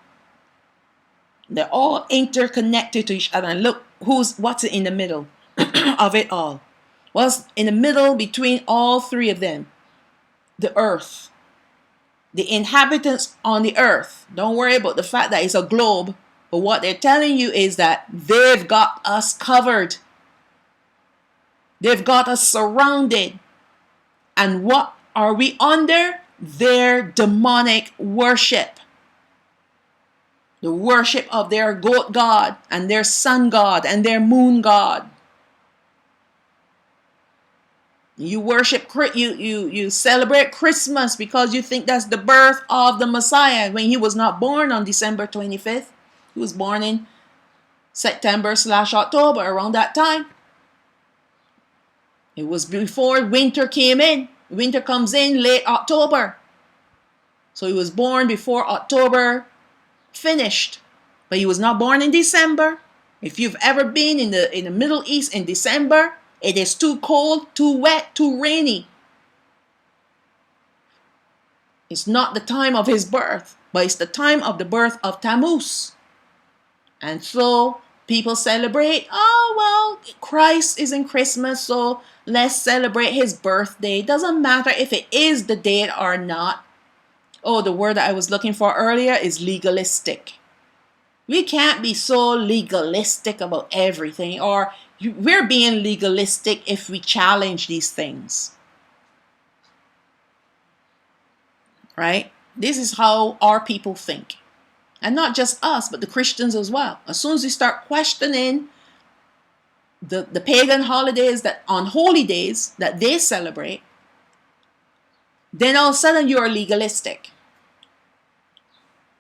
They're all interconnected to each other. And look what's in the middle of it all. What's in the middle between all three of them? The earth. The inhabitants on the earth. Don't worry about the fact that it's a globe. But what they're telling you is that they've got us covered. They've got us surrounded. And what are we under? Their demonic worship. The worship of their goat god and their sun god and their moon god. You worship, you celebrate Christmas because you think that's the birth of the Messiah, when he was not born on December 25th. He was born in September/October, around that time. It was before winter came in. Winter comes in late October. So he was born before October finished. But he was not born in December. If you've ever been in the Middle East in December, it is too cold, too wet, too rainy. It's not the time of his birth, but it's the time of the birth of Tammuz. And so people celebrate, oh, well, Christ is in Christmas, so let's celebrate his birthday. Doesn't matter if it is the date or not. Oh, the word that I was looking for earlier is legalistic. We can't be so legalistic about everything, or we're being legalistic if we challenge these things. Right? This is how our people think. And not just us, but the Christians as well. As soon as we start questioning the pagan holidays, that on holy days that they celebrate, then all of a sudden you're legalistic.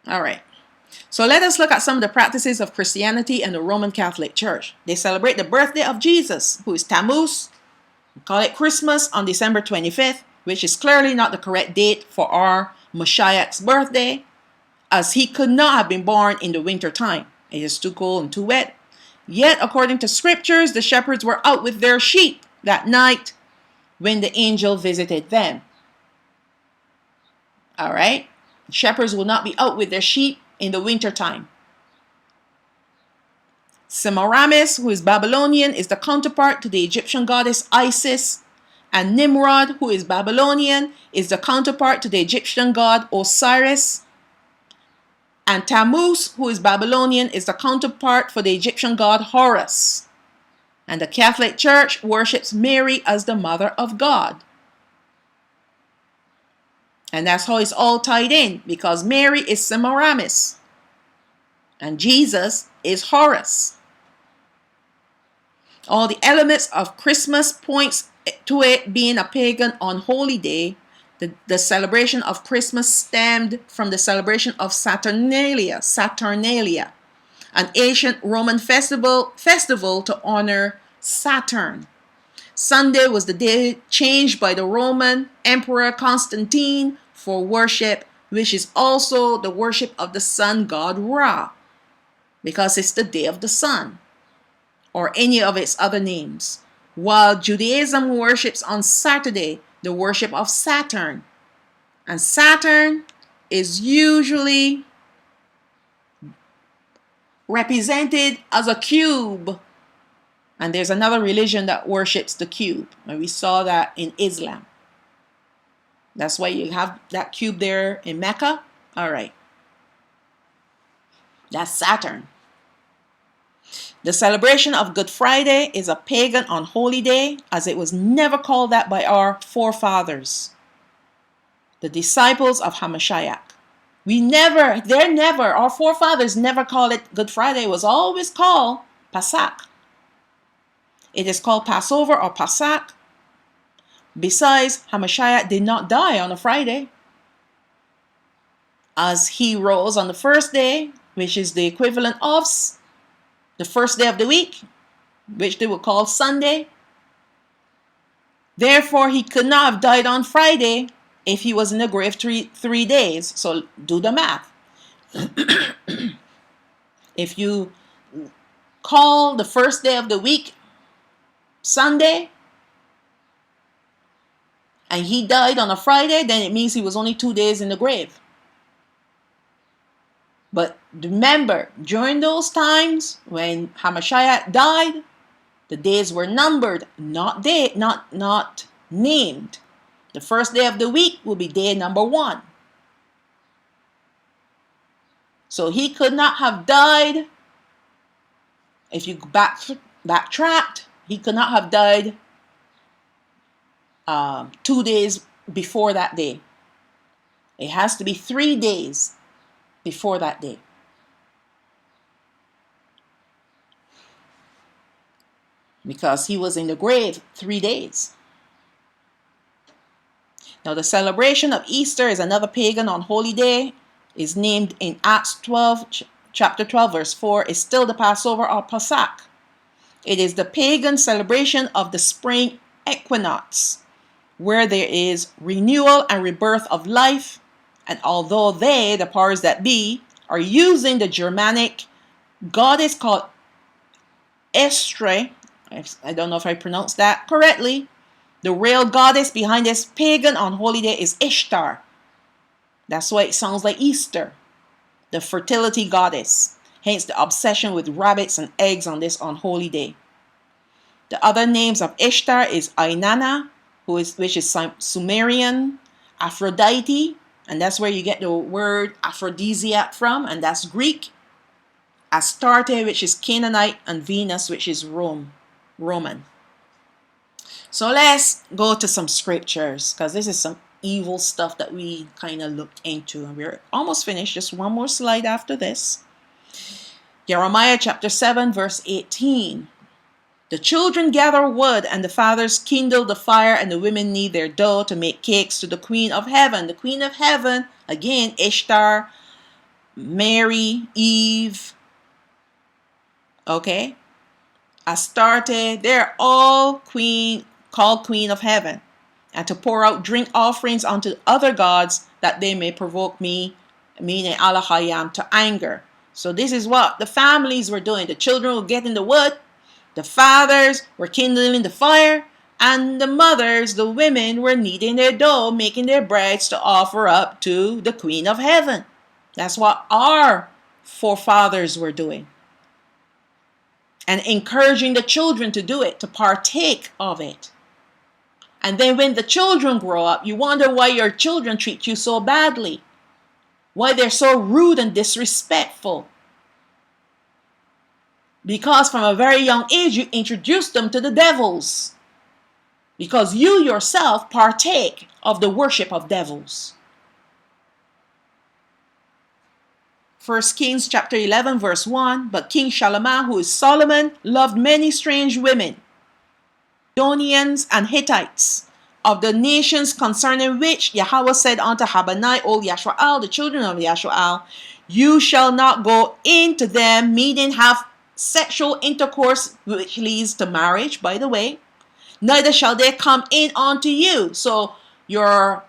All right. So let us look at some of the practices of Christianity and the Roman Catholic Church. They celebrate the birthday of Jesus, who is Tammuz. We call it Christmas on December 25th, which is clearly not the correct date for our Mashiach's birthday, as he could not have been born in the winter time. It is too cold and too wet. Yet, according to scriptures, the shepherds were out with their sheep that night when the angel visited them. All right? Shepherds will not be out with their sheep in the winter time. Semiramis, who is Babylonian, is the counterpart to the Egyptian goddess Isis. And Nimrod, who is Babylonian, is the counterpart to the Egyptian god Osiris. And Tammuz, who is Babylonian, is the counterpart for the Egyptian god Horus. And the Catholic Church worships Mary as the Mother of God. And that's how it's all tied in, because Mary is Semiramis and Jesus is Horus. All the elements of Christmas points to it being a pagan unholy day. The celebration of Christmas stemmed from the celebration of Saturnalia, an ancient Roman festival to honor Saturn. Sunday was the day changed by the Roman Emperor Constantine for worship, which is also the worship of the sun god Ra, because it's the day of the sun, or any of its other names. While Judaism worships on Saturday the worship of Saturn. And Saturn is usually represented as a cube. And there's another religion that worships the cube. And we saw that in Islam. That's why you have that cube there in Mecca. All right. That's Saturn. The celebration of Good Friday is a pagan unholy day, as it was never called that by our forefathers, the disciples of Hamashiach. Our forefathers never called it Good Friday. It was always called Pasach. It is called Passover or Pasach. Besides, Hamashiach did not die on a Friday, as he rose on the first day, which is the equivalent of the first day of the week, which they would call Sunday. Therefore, he could not have died on Friday if he was in the grave three days. So do the math. If you call the first day of the week Sunday, and he died on a Friday, then it means he was only 2 days in the grave. But remember, during those times when Hamashiach died, the days were numbered, not named. The first day of the week will be day number 1. So he could not have died, if you backtracked, he could not have died 2 days before that day. It has to be 3 days before that day. Because he was in the grave 3 days. Now the celebration of Easter is another pagan unholy day. Is named in Acts 12, chapter 12, verse 4. Is still the Passover or Pasach. It is the pagan celebration of the spring equinox, where there is renewal and rebirth of life. And although they, the powers that be, are using the Germanic goddess called Estre, I don't know if I pronounced that correctly, the real goddess behind this pagan unholy day is Ishtar. That's why it sounds like Easter, the fertility goddess. Hence the obsession with rabbits and eggs on this unholy day. The other names of Ishtar is Ainana, which is Sumerian, Aphrodite, and that's where you get the word aphrodisiac from, and that's Greek. Astarte, which is Canaanite, and Venus, which is Roman. So let's go to some scriptures, because this is some evil stuff that we kind of looked into, and we're almost finished. Just one more slide after this. Jeremiah chapter 7, verse 18. The children gather wood, and the fathers kindle the fire, and the women knead their dough to make cakes to the Queen of Heaven. The Queen of Heaven, again, Ishtar, Mary, Eve, okay, Astarte, they're all called Queen of Heaven. And to pour out drink offerings unto other gods, that they may provoke me, meaning Allah Hayam, to anger. So this is what the families were doing. The children were getting the wood, the fathers were kindling the fire, and the mothers, the women, were kneading their dough, making their breads to offer up to the Queen of Heaven. That's what our forefathers were doing. And encouraging the children to do it, to partake of it. And then when the children grow up, you wonder why your children treat you so badly. Why they're so rude and disrespectful. Because from a very young age, you introduce them to the devils. Because you yourself partake of the worship of devils. 1 Kings chapter 11, verse 1. But King Shalaman, who is Solomon, loved many strange women, Sidonians and Hittites, of the nations concerning which Yahweh said unto Habanai, O Yashrael, the children of Yashrael, you shall not go into them, meaning have sexual intercourse, which leads to marriage, by the way. Neither shall they come in unto you. So your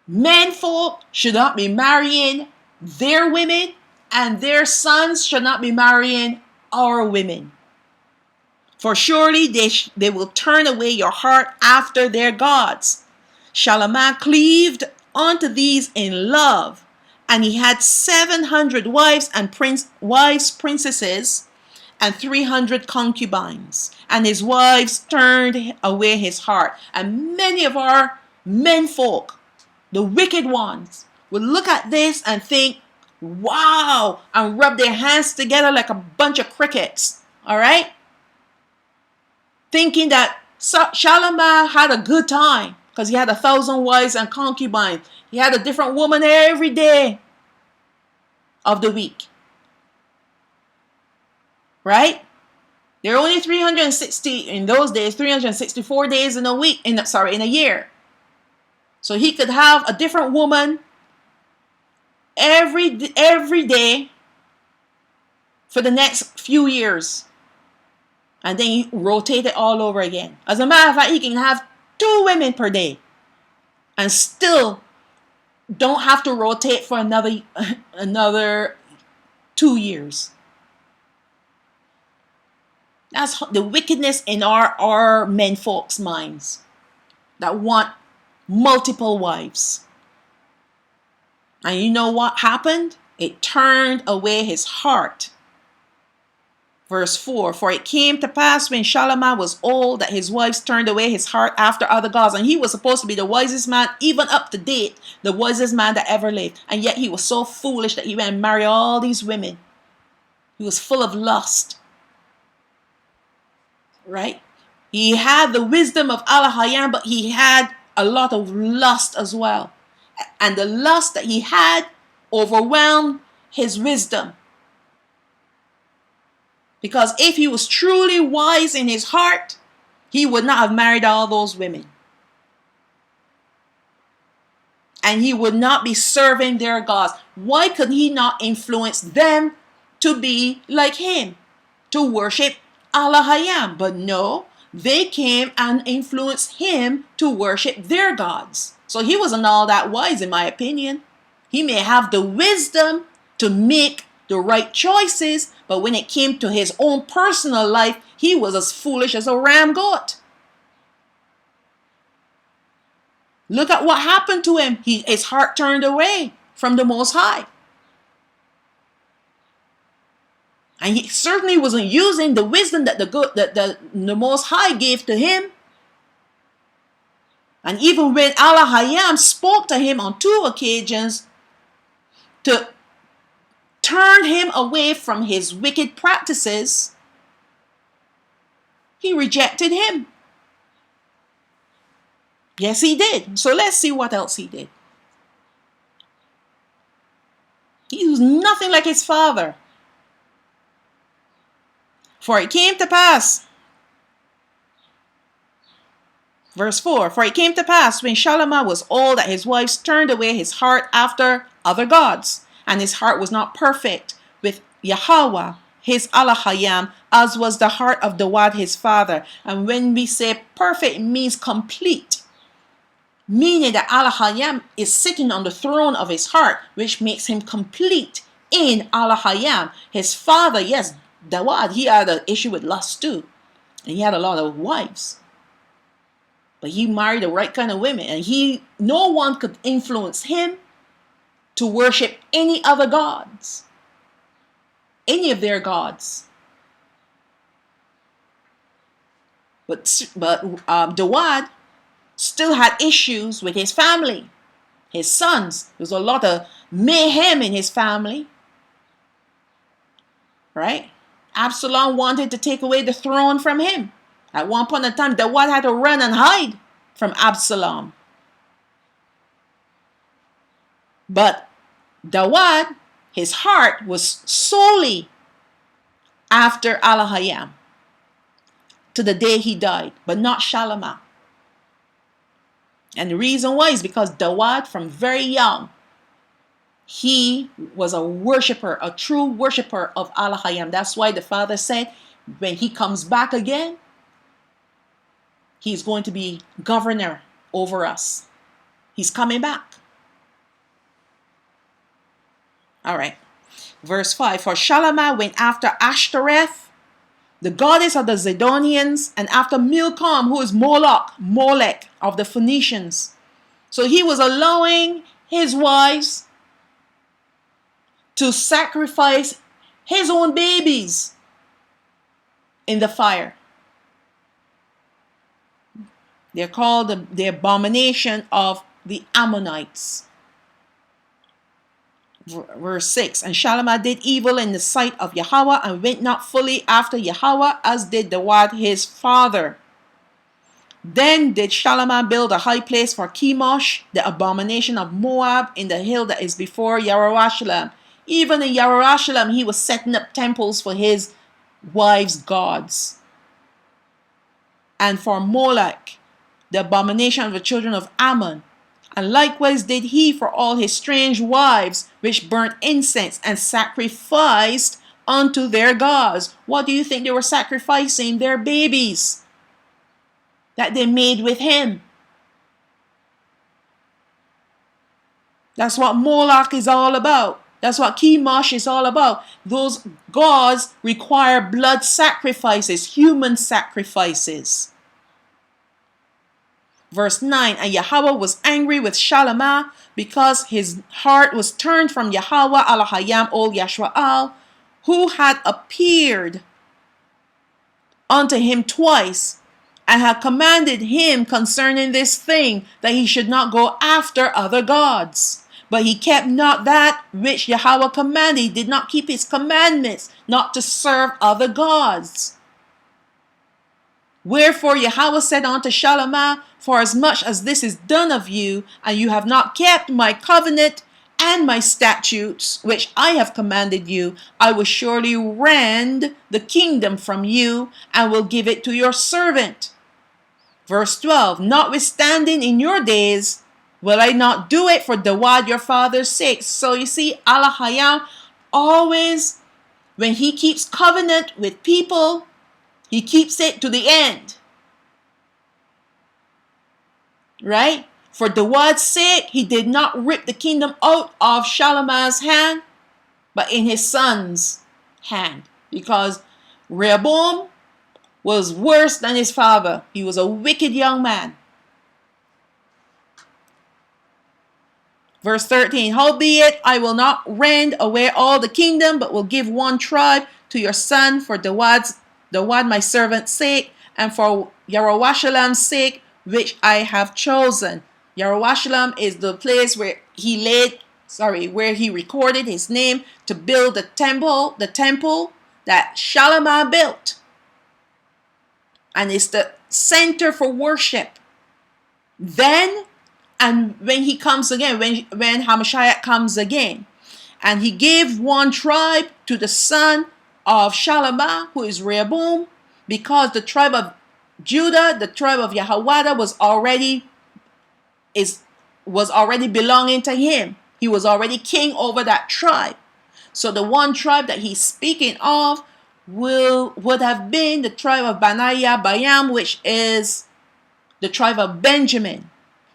men folk should not be marrying their women, and their sons should not be marrying our women. For surely they will turn away your heart after their gods. Shalaman cleaved unto these in love, and he had 700 wives and princesses, and 300 concubines. And his wives turned away his heart. And many of our menfolk, the wicked ones, would look at this and think, wow, and rub their hands together like a bunch of crickets. All right? Thinking that Shalaman had a good time because he had 1,000 wives and concubines. He had a different woman every day of the week. Right? There are only 360 in those days, 364 days in a week, in a year. So he could have a different woman every day for the next few years. And then he rotate it all over again. As a matter of fact, he can have 2 women per day and still don't have to rotate for another 2 years. That's the wickedness in our men folks' minds that want multiple wives. And you know what happened? It turned away his heart. Verse 4, for it came to pass when Shalimah was old that his wives turned away his heart after other gods. And he was supposed to be the wisest man, even up to date, the wisest man that ever lived. And yet he was so foolish that he went and married all these women. He was full of lust. Right? He had the wisdom of Al-Hayyan, but he had a lot of lust as well. And the lust that he had overwhelmed his wisdom. Because if he was truly wise in his heart, he would not have married all those women. And he would not be serving their gods. Why could he not influence them to be like him? To worship Al-Hayyan? But no, they came and influenced him to worship their gods. So he wasn't all that wise, in my opinion. He may have the wisdom to make the right choices, but when it came to his own personal life, he was as foolish as a ram goat. Look at what happened to him. His heart turned away from the Most High. And he certainly wasn't using the wisdom that the Most High gave to him. And even when Al-Hayyan spoke to him on 2 occasions to turn him away from his wicked practices, he rejected him. Yes, he did. So let's see what else he did. He was nothing like his father. For it came to pass, verse 4, for it came to pass when Shalimah was old that his wives turned away his heart after other gods, and his heart was not perfect with Yahweh, his Al-Hayyan, as was the heart of Dawad his father. And when we say perfect, it means complete, meaning that Al-Hayyan is sitting on the throne of his heart, which makes him complete in Al-Hayyan. His father, yes, Dawad, he had an issue with lust too, and he had a lot of wives, but he married the right kind of women, and no one could influence him to worship any other gods, any of their gods. But Dawad still had issues with his family, his sons. There was a lot of mayhem in his family, right? Absalom wanted to take away the throne from him. At one point in time, Dawad had to run and hide from Absalom. But Dawad, his heart was solely after Al-Hayyan to the day he died, but not Shalimah. And the reason why is because Dawad, from very young, he was a worshiper, a true worshiper of Al-Hayyan. That's why the father said, when he comes back again, he's going to be governor over us. He's coming back. All right. Verse 5. For Shalimah went after Ashtoreth, the goddess of the Zidonians, and after Milcom, who is Molech of the Phoenicians. So he was allowing his wives to sacrifice his own babies in the fire. They're called the abomination of the Ammonites. Verse 6. And Shalimah did evil in the sight of Yahweh, and went not fully after Yahweh, as did Dawad his father. Then did Shalman build a high place for Chemosh, the abomination of Moab, in the hill that is before Jerusalem. Even in Jerusalem, he was setting up temples for his wives' gods. And for Molech, the abomination of the children of Ammon. And likewise did he for all his strange wives, which burnt incense and sacrificed unto their gods. What do you think they were sacrificing? Their babies that they made with him. That's what Moloch is all about. That's what Chemosh is all about. Those gods require blood sacrifices, human sacrifices. Verse 9, and Yahweh was angry with Shalman because his heart was turned from Yahweh Elohim Ol Yashwa'al, who had appeared unto him twice, and had commanded him concerning this thing, that he should not go after other gods. But he kept not that which Yahweh commanded. He did not keep his commandments, not to serve other gods. Wherefore Yahweh said unto Shalman, for as much as this is done of you, and you have not kept my covenant and my statutes, which I have commanded you, I will surely rend the kingdom from you, and will give it to your servant. Verse 12, notwithstanding in your days, will I not do it for Dawad your father's sake. So you see, Elohim always, when he keeps covenant with people, he keeps it to the end. Right? For Dawad's sake, he did not rip the kingdom out of Shalman's hand, but in his son's hand. Because Rehoboam was worse than his father. He was a wicked young man. Verse 13, howbeit I will not rend away all the kingdom, but will give one tribe to your son for Dawad my servant's sake, and for Jerusalem's sake, which I have chosen. Jerusalem is the place where where he recorded his name to build the temple that Shalman built. And it's the center for worship. Then, and when he comes again, when Hamashiach comes again, and he gave one tribe to the son of Shalman, who is Rehoboam, because the tribe of Judah, the tribe of Yehoiada, was already belonging to him. He was already king over that tribe. So the one tribe that he's speaking of would have been the tribe of Benaiah Bayam, which is the tribe of Benjamin.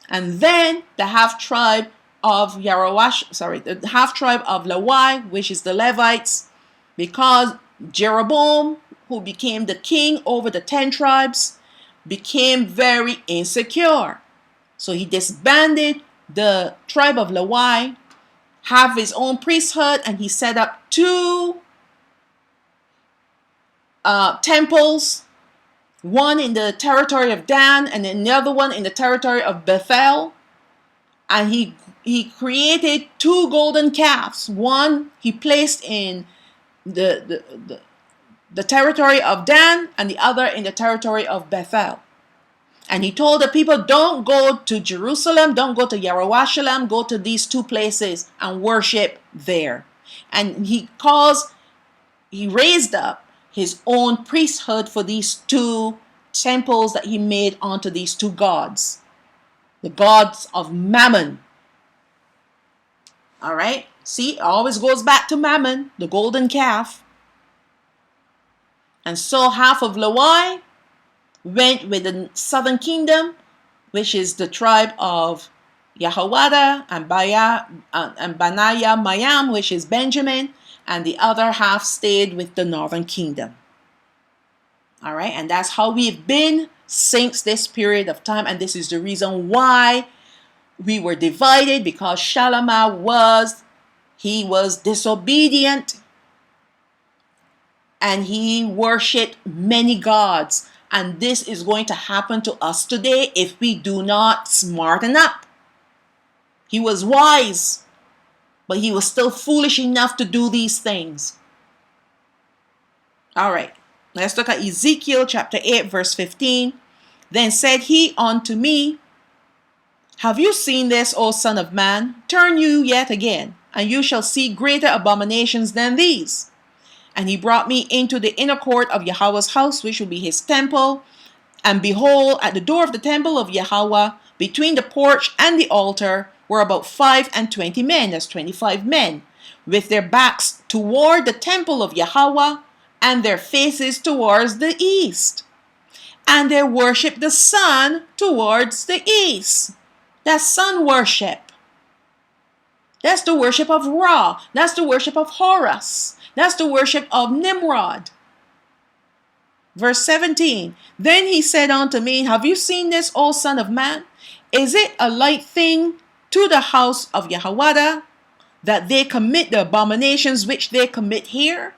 And then the half tribe of the half tribe of Levi, which is the Levites, because Jeroboam, who became the king over the 10 tribes, became very insecure. So he disbanded the tribe of Levi, have his own priesthood, and he set up 2 temples, one in the territory of Dan and another one in the territory of Bethel. And he created 2 golden calves. One he placed in the territory of Dan, and the other in the territory of Bethel. And he told the people, don't go to Jerusalem, don't go to Jerusalem, go to these 2 places and worship there. And he raised up his own priesthood for these 2 temples that he made onto these 2 gods, the gods of Mammon. All right, see, it always goes back to Mammon, the golden calf. And so half of Levi went with the southern kingdom, which is the tribe of Yehoiada, and Benaiah Mayam, which is Benjamin, and the other half stayed with the northern kingdom. All right, and that's how we've been since this period of time, and this is the reason why we were divided, because Shalman was disobedient, and he worshipped many gods. And this is going to happen to us today if we do not smarten up. He was wise, but he was still foolish enough to do these things. All right, let's look at Ezekiel chapter 8, verse 15. Then said he unto me, Have you seen this, O son of man? Turn you yet again, and you shall see greater abominations than these. And he brought me into the inner court of Yahweh's house, which will be his temple. And behold, at the door of the temple of Yahweh, between the porch and the altar, were about 25 men, that's 25 men, with their backs toward the temple of Yahweh, and their faces towards the east. And they worshipped the sun towards the east. That's sun worship. That's the worship of Ra. That's the worship of Horus. That's the worship of Nimrod. Verse 17. Then he said unto me, Have you seen this, O son of man? Is it a light thing to the house of Yahweh that they commit the abominations which they commit here?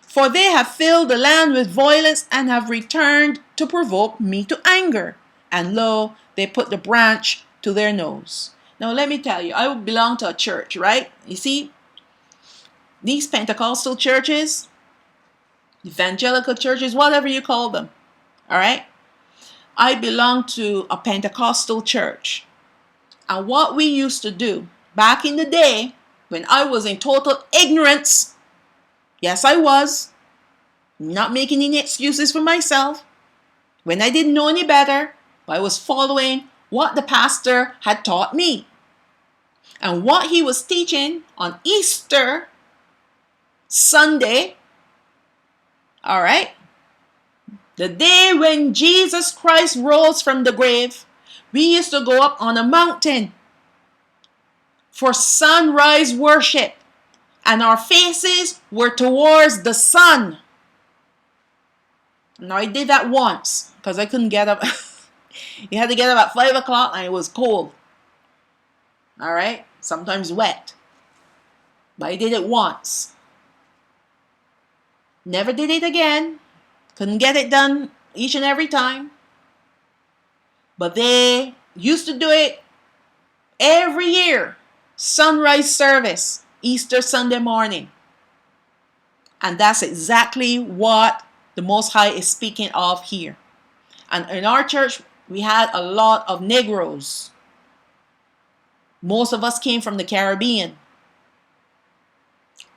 For they have filled the land with violence and have returned to provoke me to anger. And lo, they put the branch to their nose. Now let me tell you, I belong to a church, right? You see, these Pentecostal churches, evangelical churches, whatever you call them, all right? I belong to a Pentecostal church. And what we used to do back in the day, when I was in total ignorance, yes, I was, not making any excuses for myself, when I didn't know any better, I was following what the pastor had taught me. And what he was teaching on Easter Sunday, all right, the day when Jesus Christ rose from the grave, we used to go up on a mountain for sunrise worship, and our faces were towards the sun. Now I did that once because I couldn't get up. You had to get up at 5 o'clock and it was cold. All right, sometimes wet. But I did it once. Never did it again. Couldn't get it done each and every time. But they used to do it every year. Sunrise service, Easter Sunday morning. And that's exactly what the Most High is speaking of here. And in our church, we had a lot of Negroes. Most of us came from the Caribbean.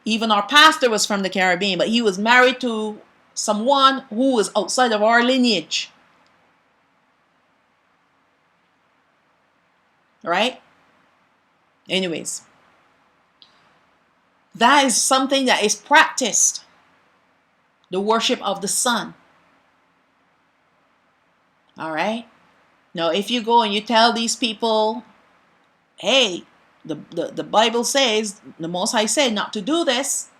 Even our pastor was from the Caribbean, but he was married to someone who was outside of our lineage. Right? Anyways, that is something that is practiced. The worship of the sun. All right? Now, if you go and you tell these people, hey, the Bible says, the Most High said not to do this,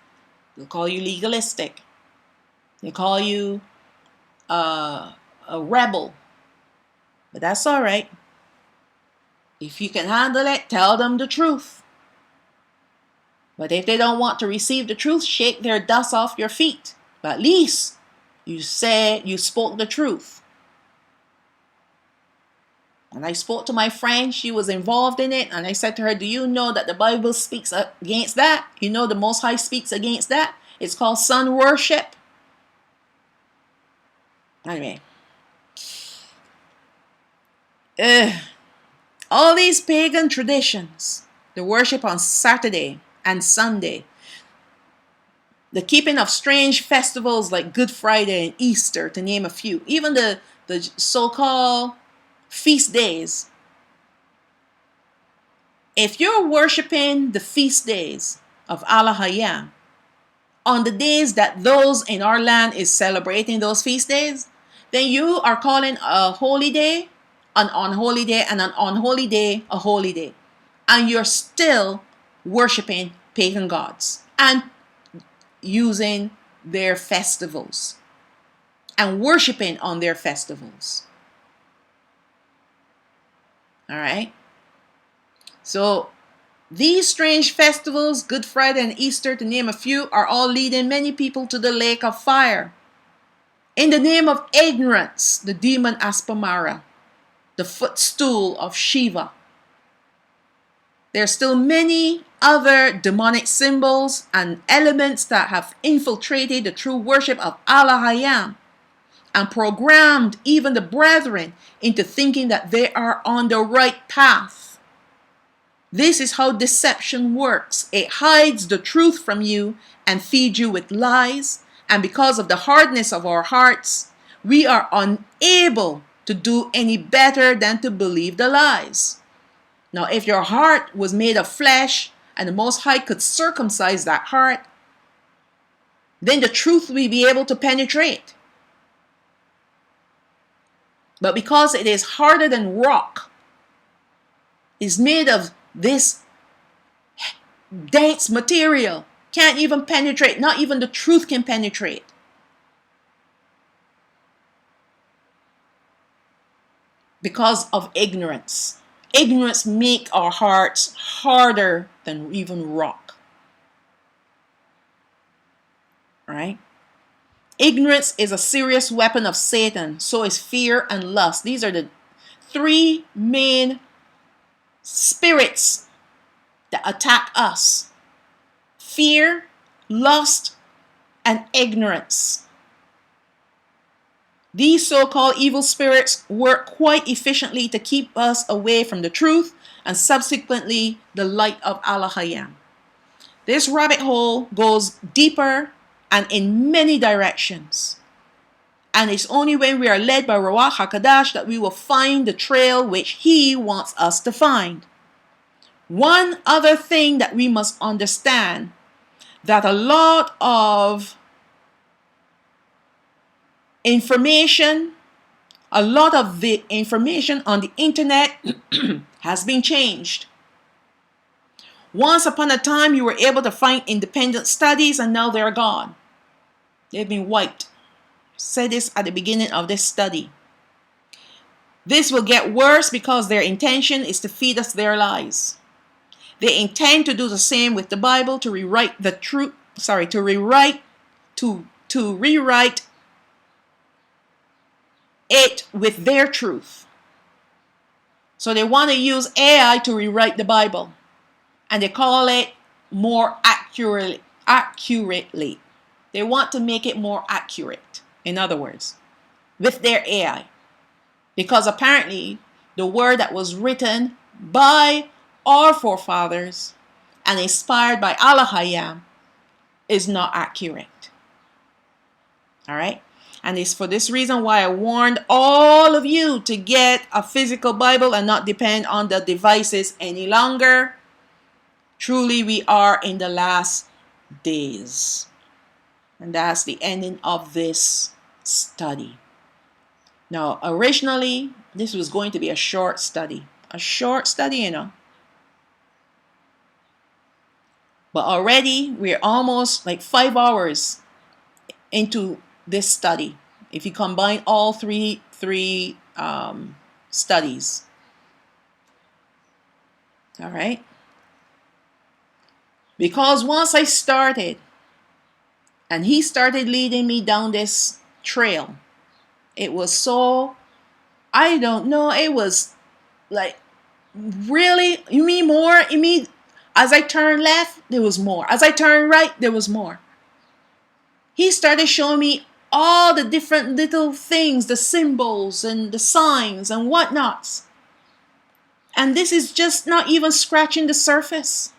they'll call you legalistic. They call you a rebel. But that's all right. If you can handle it, tell them the truth. But if they don't want to receive the truth, shake their dust off your feet. But at least you said you spoke the truth. And I spoke to my friend, she was involved in it, and I said to her, do you know that the Bible speaks against that? You know the Most High speaks against that? It's called sun worship. Anyway. All these pagan traditions, the worship on Saturday and Sunday, the keeping of strange festivals like Good Friday and Easter, to name a few, even the so-called feast days. If you're worshiping the feast days of Allah Hayam, on the days that those in our land is celebrating those feast days, then you are calling a holy day an unholy day, and an unholy day a holy day. And you're still worshiping pagan gods and using their festivals and worshiping on their festivals. All right. So these strange festivals, Good Friday and Easter, to name a few, are all leading many people to the lake of fire. In the name of ignorance, the demon Aspamara, the footstool of Shiva. There are still many other demonic symbols and elements that have infiltrated the true worship of Allah Hayam. and programmed even the brethren into thinking that they are on the right path. This is how deception works. It hides the truth from you and feeds you with lies. And because of the hardness of our hearts, we are unable to do any better than to believe the lies. Now, if your heart was made of flesh and the Most High could circumcise that heart, then the truth will be able to penetrate. But because it is harder than rock, is made of this dense material, can't even penetrate, not even the truth can penetrate. Because of ignorance. Ignorance makes our hearts harder than even rock. Right? Ignorance is a serious weapon of Satan. So is fear and lust. These are the three main spirits that attack us: fear, lust, and ignorance. These so-called evil spirits work quite efficiently to keep us away from the truth and subsequently the light of Allah. This rabbit hole goes deeper and in many directions. And it's only when we are led by Ruach HaKodesh that we will find the trail which He wants us to find. One other thing that we must understand, that a lot of information, a lot of the information on the internet has been changed. Once upon a time, you were able to find independent studies, and now they're gone. They've been wiped. I said this at the beginning of this study. This will get worse because their intention is to feed us their lies. They intend to do the same with the Bible, to rewrite the truth. To rewrite it with their truth. So they want to use AI to rewrite the Bible, and they call it more accurately. They want to make it more accurate, in other words, with their AI. Because apparently the word that was written by our forefathers and inspired by Allah is not accurate. All right? And it's for this reason why I warned all of you to get a physical Bible and not depend on the devices any longer. Truly, we are in the last days. And that's the ending of this study. Now, originally, this was going to be a short study. A short study, you know. But already, we're almost like 5 hours into this study. If you combine all three studies. All right. Because once I started, and he started leading me down this trail, it was so, I don't know, it was like, really? You mean more? You mean as I turned left, there was more. As I turned right, there was more. He started showing me all the different little things, the symbols and the signs and whatnots. And this is just not even scratching the surface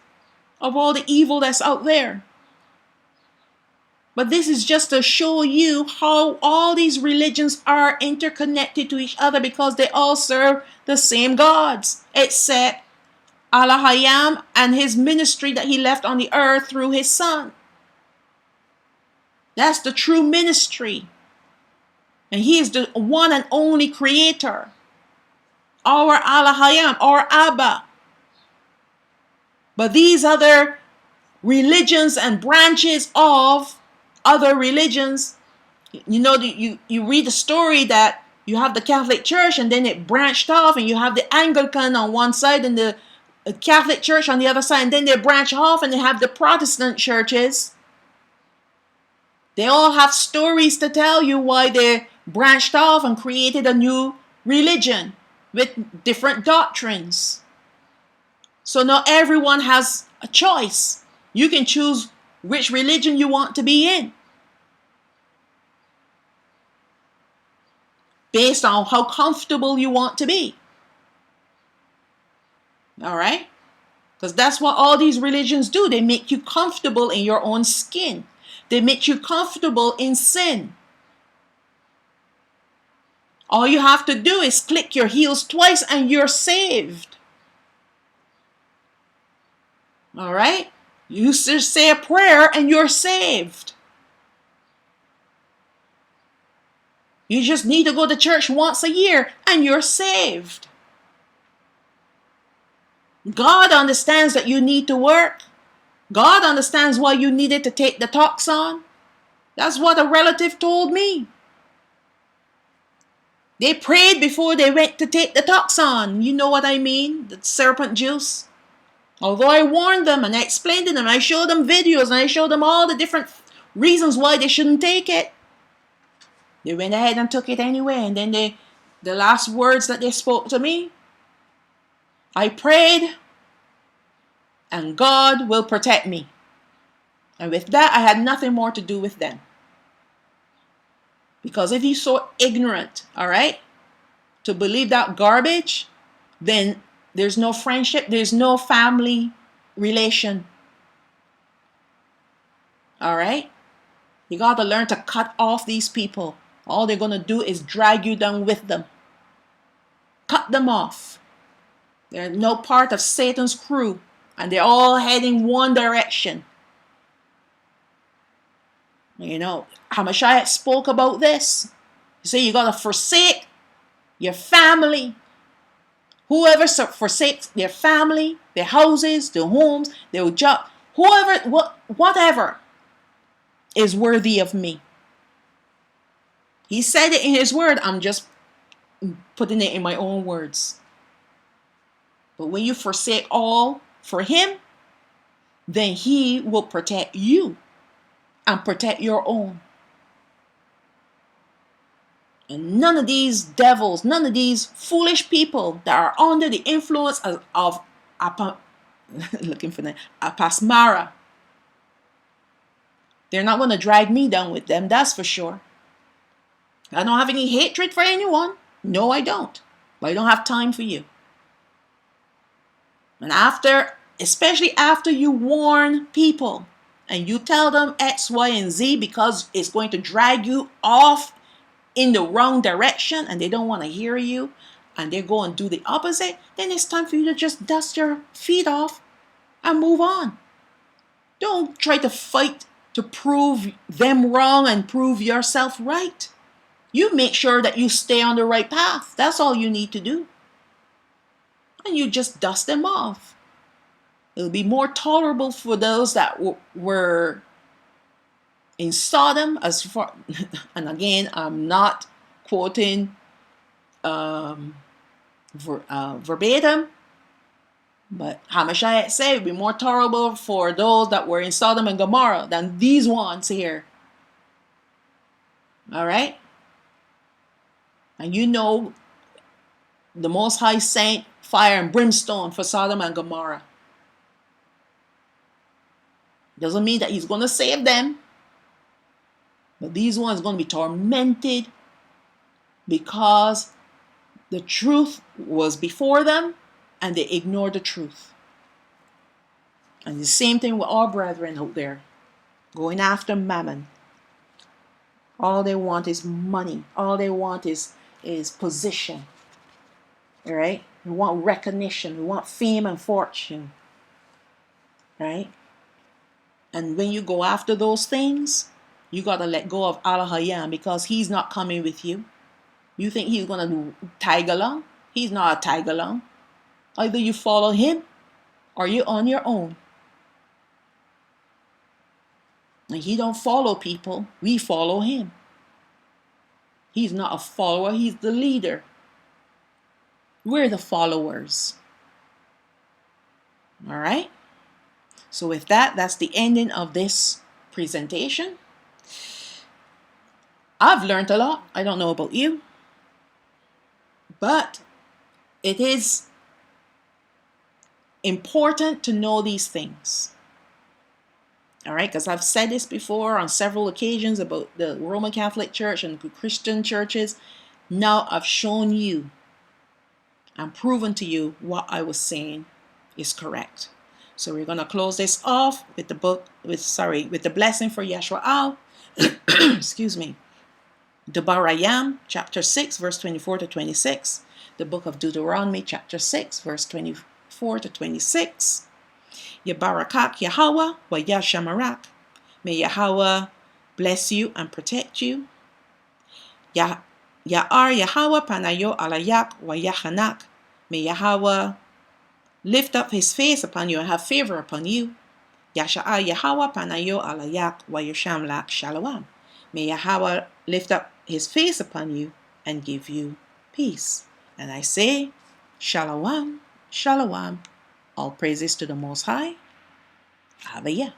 of all the evil that's out there. But this is just to show you how all these religions are interconnected to each other, because they all serve the same gods, except Allah and his ministry that he left on the earth through his son. That's the true ministry. And he is the one and only creator. Our Allah, our Abba. But these other religions and branches of other religions, you know, you read the story that you have the Catholic Church and then it branched off, and you have the Anglican on one side and the Catholic Church on the other side, and then they branch off and they have the Protestant churches. They all have stories to tell you why they branched off and created a new religion with different doctrines. So now everyone has a choice. You can choose which religion you want to be in. based on how comfortable you want to be. All right? Because that's what all these religions do. They make you comfortable in your own skin. They make you comfortable in sin. All you have to do is click your heels twice and you're saved. All right? You just say a prayer and you're saved. You just need to go to church once a year and you're saved. God understands that you need to work. God understands why you needed to take the toxin. That's what a relative told me. They prayed before they went to take the toxin. You know what I mean? The serpent juice. Although I warned them and I explained to them, I showed them videos and I showed them all the different reasons why they shouldn't take it. They went ahead and took it anyway. And then the last words that they spoke to me, I prayed and God will protect me. And with that, I had nothing more to do with them. Because if you're so ignorant, all right, to believe that garbage, then there's no friendship, there's no family relation. All right? You got to learn to cut off these people. All they're going to do is drag you down with them. Cut them off. They're no part of Satan's crew, and they're all heading one direction. You know, Hamashiach spoke about this. He said you got to forsake your family. Whoever forsakes their family, their houses, their homes, their job, whatever is worthy of me. He said it in his word. I'm just putting it in my own words. But when you forsake all for him, then he will protect you and protect your own. And none of these devils, none of these foolish people that are under the influence of looking for them, Apasmara, they're not going to drag me down with them, that's for sure. I don't have any hatred for anyone. No, I don't. But I don't have time for you. And especially after you warn people and you tell them X, Y, and Z because it's going to drag you off in the wrong direction and they don't want to hear you and they go and do the opposite, then it's time for you to just dust your feet off and move on. Don't try to fight to prove them wrong and prove yourself right. You make sure that you stay on the right path. That's all you need to do. And you just dust them off. It'll be more tolerable for those that were in Sodom, as far, and again, I'm not quoting verbatim, but Hamashiach said it would be more tolerable for those that were in Sodom and Gomorrah than these ones here. All right? And you know the Most High sent fire and brimstone for Sodom and Gomorrah. Doesn't mean that he's going to save them. But these ones are going to be tormented because the truth was before them and they ignored the truth. And the same thing with our brethren out there, going after mammon. All they want is money. All they want is position. All right? We want recognition. We want fame and fortune. Right? And when you go after those things, you got to let go of Al-Hayam because he's not coming with you. You think he's going to tag along? He's not a tag along. Either you follow him or you're on your own. And he don't follow people. We follow him. He's not a follower. He's the leader. We're the followers. All right? So with that, that's the ending of this presentation. I've learned a lot. I don't know about you. But it is important to know these things. All right, because I've said this before on several occasions about the Roman Catholic Church and Christian churches. Now I've shown you and proven to you what I was saying is correct. So we're going to close this off with the blessing for Yashua. Excuse me. Debarayam, chapter 6, verse 24 to 26. The book of Deuteronomy, chapter 6, verse 24 to 26. Yabarakak Yahweh wa Yashamarak. May Yahweh bless you and protect you. Ya'ar Yahweh panayo alayak wa yachanak. May Yahweh lift up his face upon you and have favor upon you. Yasha'ar Yahweh panayo alayak wa yashamlak shalom. May Yahweh lift up his face upon you and give you peace. And I say, Shalom, Shalom. All praises to the Most High. Havaya.